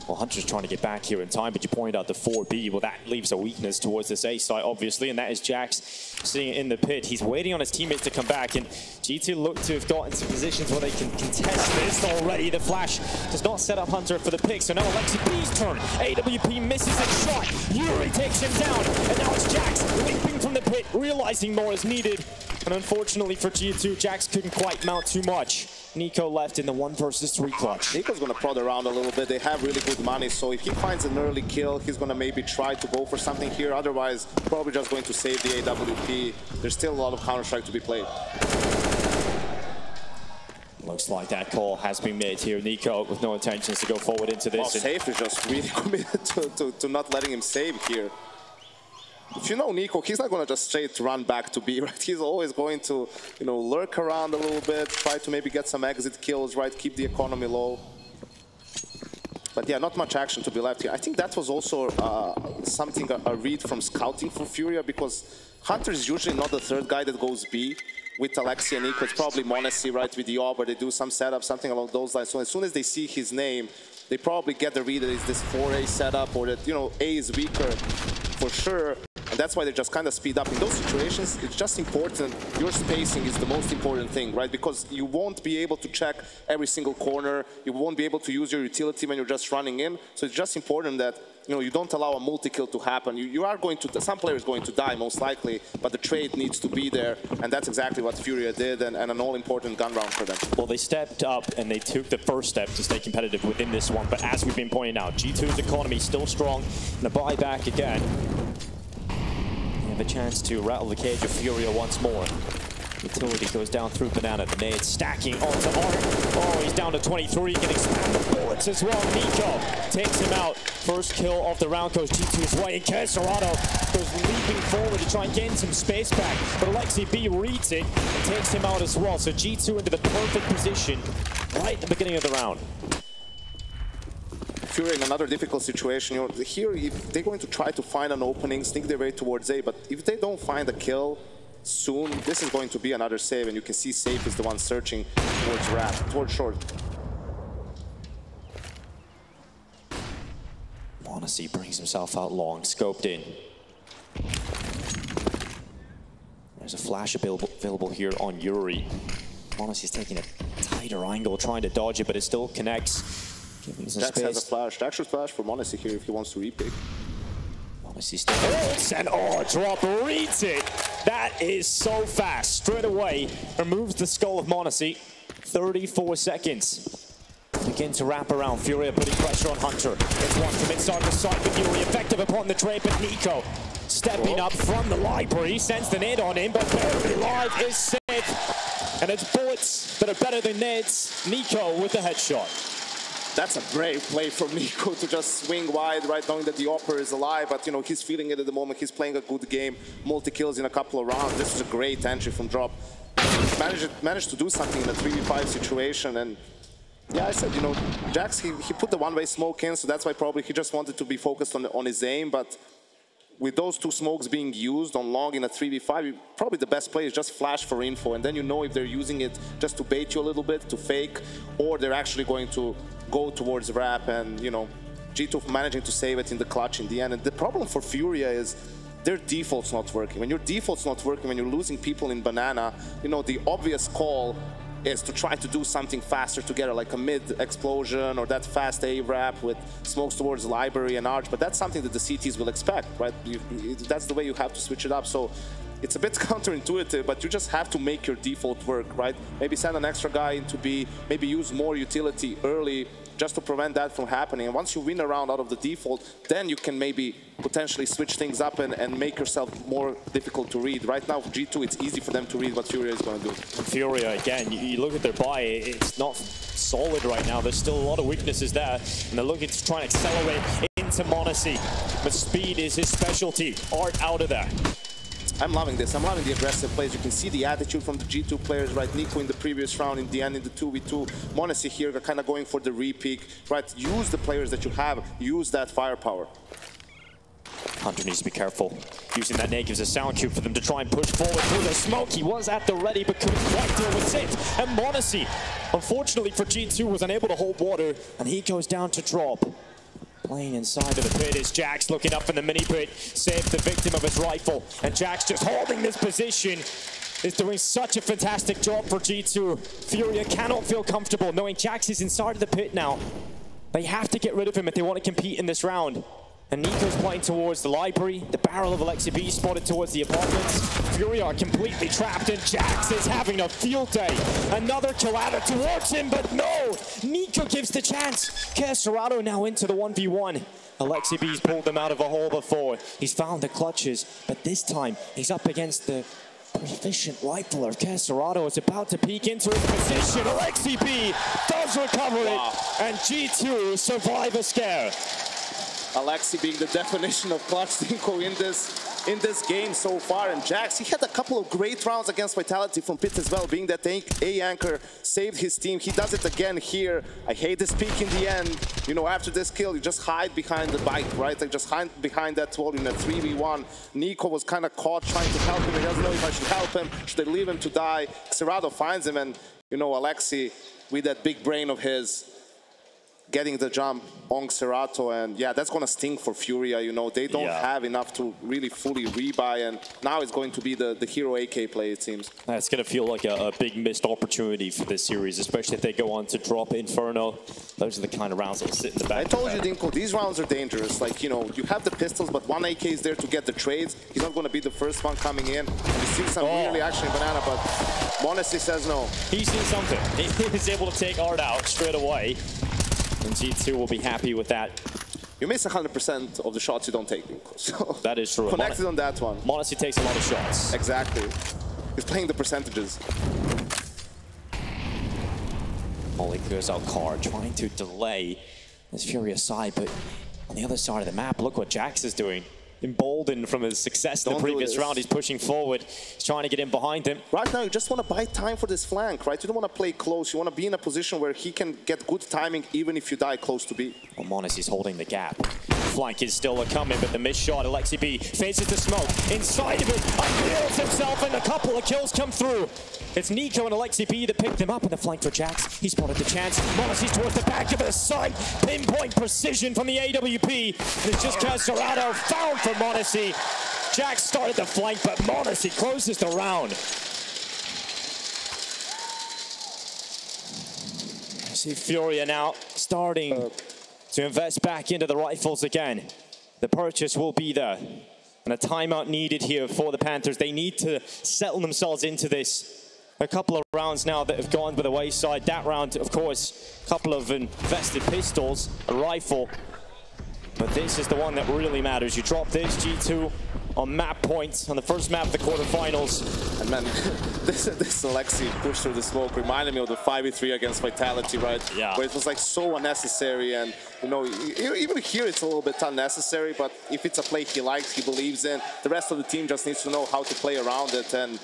Well, Hunter's trying to get back here in time, but you pointed out the 4B. Well, that leaves a weakness towards this A site, obviously, and that is JACKZ sitting in the pit. He's waiting on his teammates to come back, and G2 look to have gotten to positions where they can contest this already. The flash does not set up Hunter for the pick, so now Aleksib's turn. AWP misses a shot. Yuri takes him down, and now it's JACKZ leaping from the pit, realizing more is needed. And unfortunately for G2, JACKZ couldn't quite mount too much. NiKo left in the 1 versus 3 clutch. NiKo's going to prod around a little bit. They have really good money, so if he finds an early kill, he's going to maybe try to go for something here. Otherwise, probably just going to save the AWP. There's still a lot of Counter-Strike to be played. Looks like that call has been made here. NiKo with no intentions to go forward into this. Well, Safe is just really committed to not letting him save here. If you know NiKo, he's not going to just straight run back to B, right? He's always going to, you know, lurk around a little bit, try to maybe get some exit kills, right? Keep the economy low. But yeah, not much action to be left here. I think that was also something, a read from scouting for FURIA, because Hunter is usually not the third guy that goes B. With Aleksib and NiKo, it's probably m0NESY, right, with the AWP, where they do some setup, something along those lines. So as soon as they see his name, they probably get the read that it's this 4A setup, or that, you know, A is weaker for sure. And that's why they just kind of speed up. In those situations, it's just important. Your spacing is the most important thing, right? Because you won't be able to check every single corner. You won't be able to use your utility when you're just running in. So it's just important that you don't allow a multi-kill to happen. You are going to, some players going to die most likely, but the trade needs to be there, and that's exactly what FURIA did, and an all-important gun round for them. Well, they stepped up and they took the first step to stay competitive within this one, but as we've been pointing out, G2's economy still strong, and a buyback again. They have a chance to rattle the cage of FURIA once more. Utility goes down through Banana. The nade stacking onto Art. Oh, he's down to 23. Getting spammed with bullets as well. NiKo takes him out. First kill of the round goes G2's way. And Queserado goes leaping forward to try and gain some space back. But Aleksib reads it and takes him out as well. So G2 into the perfect position right at the beginning of the round. FURIA in another difficult situation. Here, if they're going to try to find an opening, sneak their way towards A, but if they don't find a kill soon, this is going to be another save, and you can see Safe is the one searching towards Wrap, towards short. m0NESY brings himself out long, scoped in. There's a flash available here on Yuri. m0NESY's taking a tighter angle, trying to dodge it, but it still connects. Giving some JACKZ space. has a flash. The actual flash for m0NESY here if he wants to repick. m0NESY still holds, and drop reads it. That is so fast. Straight away, removes the skull of m0NESY. 34 seconds. Begin to wrap around. FURIA putting pressure on Hunter. It's one from inside the side with Yuri. Effective upon the trade, but NiKo stepping up from the library. Sends the nade on him, but barely alive is safe. And it's bullets that are better than nades. NiKo with the headshot. That's a brave play from NiKo to just swing wide, right, knowing that the Opera is alive, but, he's feeling it at the moment. He's playing a good game, multi-kills in a couple of rounds. This is a great entry from Drop. Managed to do something in a 3v5 situation, and yeah, I said, JACKZ, he put the one-way smoke in, so that's why probably he just wanted to be focused on his aim, but with those two smokes being used on long in a 3v5, probably the best play is just flash for info, and then you know if they're using it just to bait you a little bit, to fake, or they're actually going to go towards Wrap, and G2 managing to save it in the clutch in the end. And the problem for FURIA is their default's not working. When your default's not working, when you're losing people in Banana, the obvious call is to try to do something faster together, like a mid-explosion or that fast A-Wrap with smokes towards Library and Arch, but that's something that the CTs will expect, right? That's the way you have to switch it up. So it's a bit counterintuitive, but you just have to make your default work, right? Maybe send an extra guy into B, maybe use more utility early just to prevent that from happening. And once you win a round out of the default, then you can maybe potentially switch things up and make yourself more difficult to read. Right now, for G2, it's easy for them to read what FURIA is going to do. FURIA, again, you look at their buy, it's not solid right now. There's still a lot of weaknesses there, and they're looking to try and accelerate into m0NESY. But speed is his specialty. Art out of there. I'm loving this. I'm loving the aggressive plays. You can see the attitude from the G2 players, right? NiKo in the previous round, in the end, in the 2v2. m0NESY here kind of going for the re-peak, right? Use the players that you have. Use that firepower. Hunter needs to be careful. Using that nade gives a sound cue for them to try and push forward through the smoke. He was at the ready, but couldn't quite deal with it. And m0NESY, unfortunately for G2, was unable to hold water, and he goes down to drop. Playing inside of the pit is JACKZ looking up in the mini pit, saved the victim of his rifle, and JACKZ just holding this position is doing such a fantastic job for G2. FURIA cannot feel comfortable knowing JACKZ is inside of the pit now. They have to get rid of him if they want to compete in this round. And NiKo's playing towards the library. The barrel of Aleksib spotted towards the apartments. FURIA are completely trapped, and JACKZ is having a field day. Another kill added towards him, but no! NiKo gives the chance. Queserado now into the 1v1. Aleksib's pulled them out of a hole before. He's found the clutches, but this time he's up against the proficient rifler. Queserado is about to peek into his position. Aleksib does recover it, and G2 survive a scare. Aleksib being the definition of clutch NiKo in this game so far, and JACKZ, he had a couple of great rounds against Vitality from Pit as well, being that A anchor saved his team. He does it again here. I hate this peak in the end. After this kill, you just hide behind the bike, right? Like just hide behind that wall in a 3v1. NiKo was kind of caught trying to help him. He doesn't know if I should help him. Should I leave him to die? Queserado finds him, and Aleksib, with that big brain of his, getting the jump on Serato, and yeah, that's gonna sting for FURIA. You know, they don't have enough to really fully rebuy, and now it's going to be the hero AK play, it seems. It's gonna feel like a big missed opportunity for this series, especially if they go on to drop Inferno. Those are the kind of rounds that sit in the back. I told you, NiKo, these rounds are dangerous. Like, you know, you have the pistols, but one AK is there to get the trades. He's not gonna be the first one coming in. You see some really action in Banana, but m0NESY says no. He's seen something. He's able to take Art out straight away. And G2 will be happy with that. You miss 100% of the shots you don't take, NiKo. So that is true. Connected on that one. m0NESY takes a lot of shots. Exactly. He's playing the percentages. Molly clears out Card, trying to delay this FURIA side, but on the other side of the map, look what JACKZ is doing. Emboldened from his success in the previous round, he's pushing forward. He's trying to get in behind him. Right now, you just want to buy time for this flank, right? You don't want to play close. You want to be in a position where he can get good timing even if you die close to B. Well, m0NESY's holding the gap. Flank is still coming, but the missed shot, Aleksib faces the smoke. Inside of it, unveils himself, and a couple of kills come through. It's NiKo and Aleksib that picked him up in the flank for JACKZ. He spotted the chance. m0NESY's towards the back of the side. Pinpoint precision from the AWP. And it's just Serato found for m0NESY. JACKZ started the flank, but m0NESY closes the round. See FURIA now starting to invest back into the rifles again. The purchase will be there. And a timeout needed here for the Panthers. They need to settle themselves into this. A couple of rounds now that have gone by the wayside. That round, of course, a couple of invested pistols, a rifle. But this is the one that really matters. You drop this, G2 on map points on the first map of the quarterfinals. And man, this Aleksib push through the smoke reminded me of the 5v3 against Vitality, right? Yeah. Where it was like so unnecessary, and you know, even here it's a little bit unnecessary, but if it's a play he likes, he believes in, the rest of the team just needs to know how to play around it, and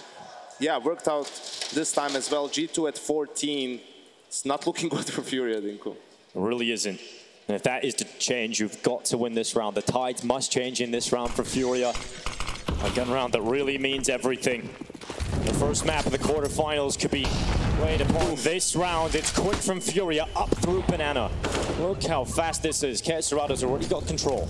yeah, worked out this time as well. G2 at 14. It's not looking good for FURIA, NiKo. It really isn't. And if that is to change, you've got to win this round. The tides must change in this round for FURIA. A gun round that really means everything. The first map of the quarterfinals could be weighed upon this round. It's quick from FURIA up through Banana. Look how fast this is. Serato's already got control.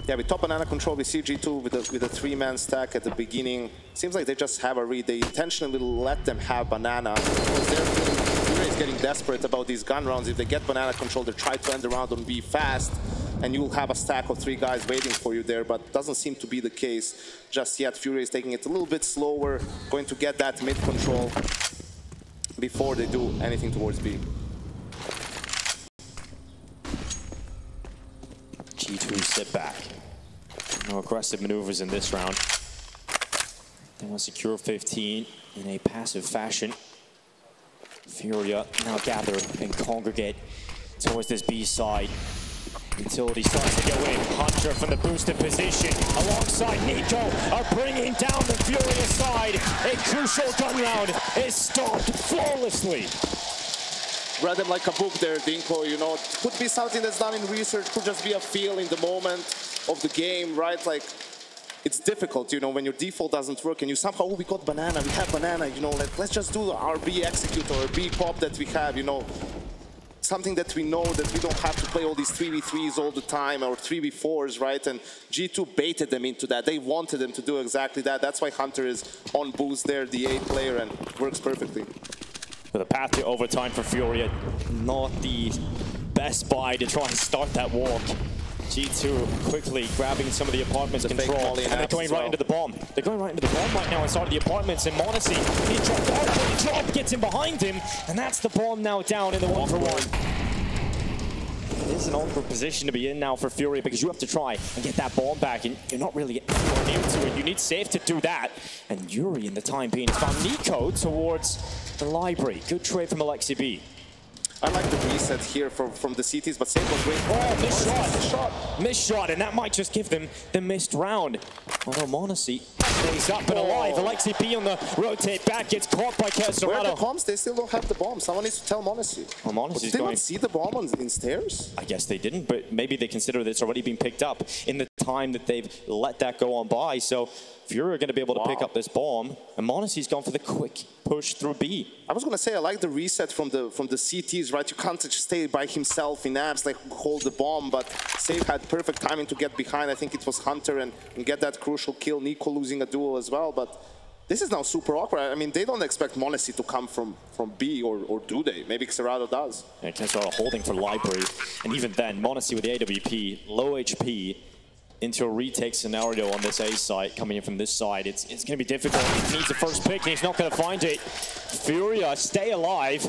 Yeah, with top Banana control, we see G2 with a three-man stack at the beginning. Seems like they just have a read. They intentionally let them have Banana. FURIA is getting desperate about these gun rounds. If they get Banana control, they try to end the round on B fast, and you'll have a stack of 3 guys waiting for you there, but doesn't seem to be the case just yet. FURIA is taking it a little bit slower, going to get that mid control before they do anything towards B. G2 sit back. No aggressive maneuvers in this round. They want to secure 15 in a passive fashion. FURIA now gather and congregate towards this B side. Utility starts to go in. Hunter from the boosted position alongside NiKo are bringing down the FURIA side. A crucial gun round is stopped flawlessly. Read them like a book there, NiKo, you know. It could be something that's done in research, could just be a feel in the moment of the game, right? Like, it's difficult, you know, when your default doesn't work and you somehow, oh, we got Banana, we have Banana, you know, let's just do our B execute or B pop that we have, you know. Something that we know that we don't have to play all these 3v3s all the time or 3v4s, right? And G2 baited them into that. They wanted them to do exactly that. That's why Hunter is on boost there, the 8 player, and works perfectly. With a path to overtime for FURIA, not the best buy to try and start that walk. G2 quickly grabbing some of the apartments control, and they're going right into the bomb. They're going right into the bomb right now inside of the apartments, and m0NESY, he dropped out, but the drop gets him behind him, and that's the bomb now down in the 1-for-1. It is an awkward position to be in now for FURIA because you have to try and get that bomb back, and you're not really anywhere near to it. You need safe to do that, and Yuri in the time being has found NiKo towards the library. Good trade from Aleksib. I like the reset here from the CTs, but same was great. Oh, missed shot. Missed shot, and that might just give them the missed round. Although m0NESY stays up and alive. Aleksib on the rotate back, gets caught by Serato. Where are the bombs? They still don't have the bomb. Someone needs to tell m0NESY. Well, m0NESY's did they not see the bomb in stairs? I guess they didn't, but maybe they consider that it's already been picked up in the time that they've let that go on by. So FURIA are going to be able to pick up this bomb, and m0NESY's gone for the quick push through B. I was gonna say I like the reset from the CTs, right? You can't just stay by himself in abs, like hold the bomb, but Safe had perfect timing to get behind. I think it was Hunter and get that crucial kill. NiKo losing a duel as well, but this is now super awkward. I mean, they don't expect m0NESY to come from B, or do they? Maybe Xerato does. Yeah, Xerato holding for Library, and even then, m0NESY with the AWP, low HP, into a retake scenario on this A site, coming in from this side. It's going to be difficult. He needs the first pick, and he's not going to find it. FURIA, stay alive.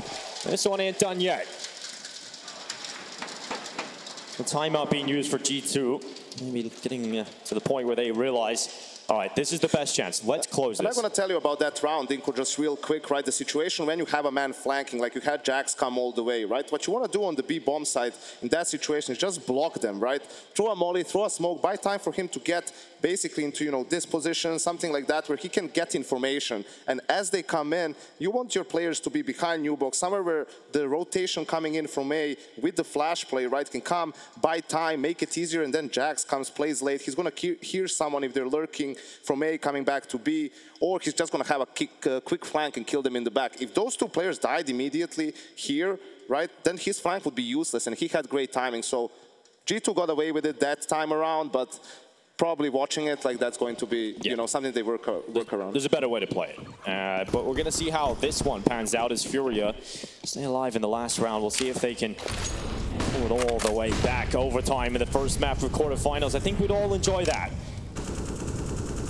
This one ain't done yet. The timeout being used for G2. Maybe getting to the point where they realize, all right, this is the best chance. Let's close this. I'm going to tell you about that round, NiKo, just real quick, right? The situation when you have a man flanking, like you had JACKZ come all the way, right? What you want to do on the B bomb side in that situation is just block them, right? Throw a molly, throw a smoke, buy time for him to get basically into, you know, this position, something like that, where he can get information. And as they come in, you want your players to be behind Nubox, somewhere where the rotation coming in from A with the flash play, right, can come, buy time, make it easier, and then JACKZ comes, plays late. He's going to hear someone if they're lurking from A coming back to B, or he's just going to have a quick flank and kill them in the back. If those two players died immediately here, right, then his flank would be useless, and he had great timing. So G2 got away with it that time around, but probably watching it, like that's going to be, you know, something they work around. There's a better way to play it. But we're going to see how this one pans out as FURIA stay alive in the last round. We'll see if they can pull it all the way back overtime in the first map for quarterfinals. I think we'd all enjoy that.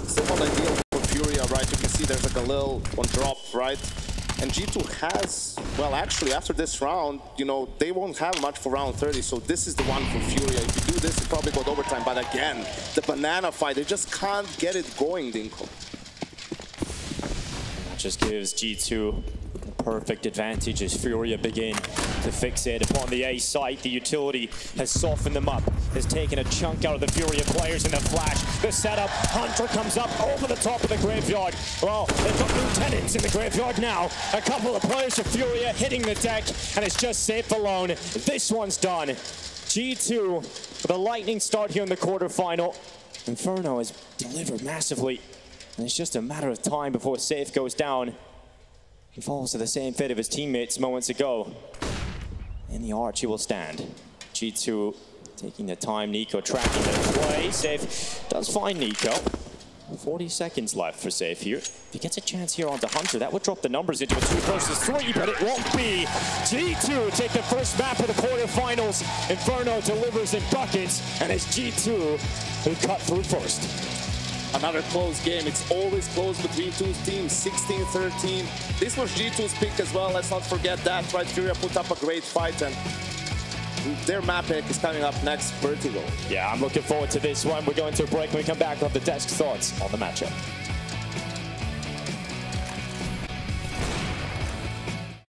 Still not ideal for FURIA, right? You can see there's like a little one drop, right? And G2 has, well, actually, after this round, you know, they won't have much for round 30, so this is the one for FURIA. If you do this, you probably got overtime, but again, the banana fight, they just can't get it going, NiKo. That just gives G2 the perfect advantage as FURIA begin to fixate upon the A site. The utility has softened them up, has taken a chunk out of the FURIA players in the flash. The setup, Hunter comes up over the top of the graveyard. Well, they've got lieutenants in the graveyard now. A couple of players of FURIA hitting the deck, and it's just Safe alone. This one's done. G2 with a lightning start here in the quarterfinal. Inferno has delivered massively, and it's just a matter of time before Safe goes down. He falls to the same fate of his teammates moments ago. In the arch, he will stand. G2 taking the time, NiKo tracking the play. Safe does find NiKo. 40 seconds left for Safe here. If he gets a chance here onto Hunter, that would drop the numbers into a 2 versus 3, but it won't be. G2 take the first map of the quarterfinals. Inferno delivers in buckets, and it's G2 who cut through first. Another close game. It's always close between two teams, 16-13. This was G2's pick as well. Let's not forget that, right? FURIA put up a great fight, and their map pick is coming up next, Vertigo. Yeah, I'm looking forward to this one. We're going to a break. When we come back, we'll have the desk thoughts on the matchup.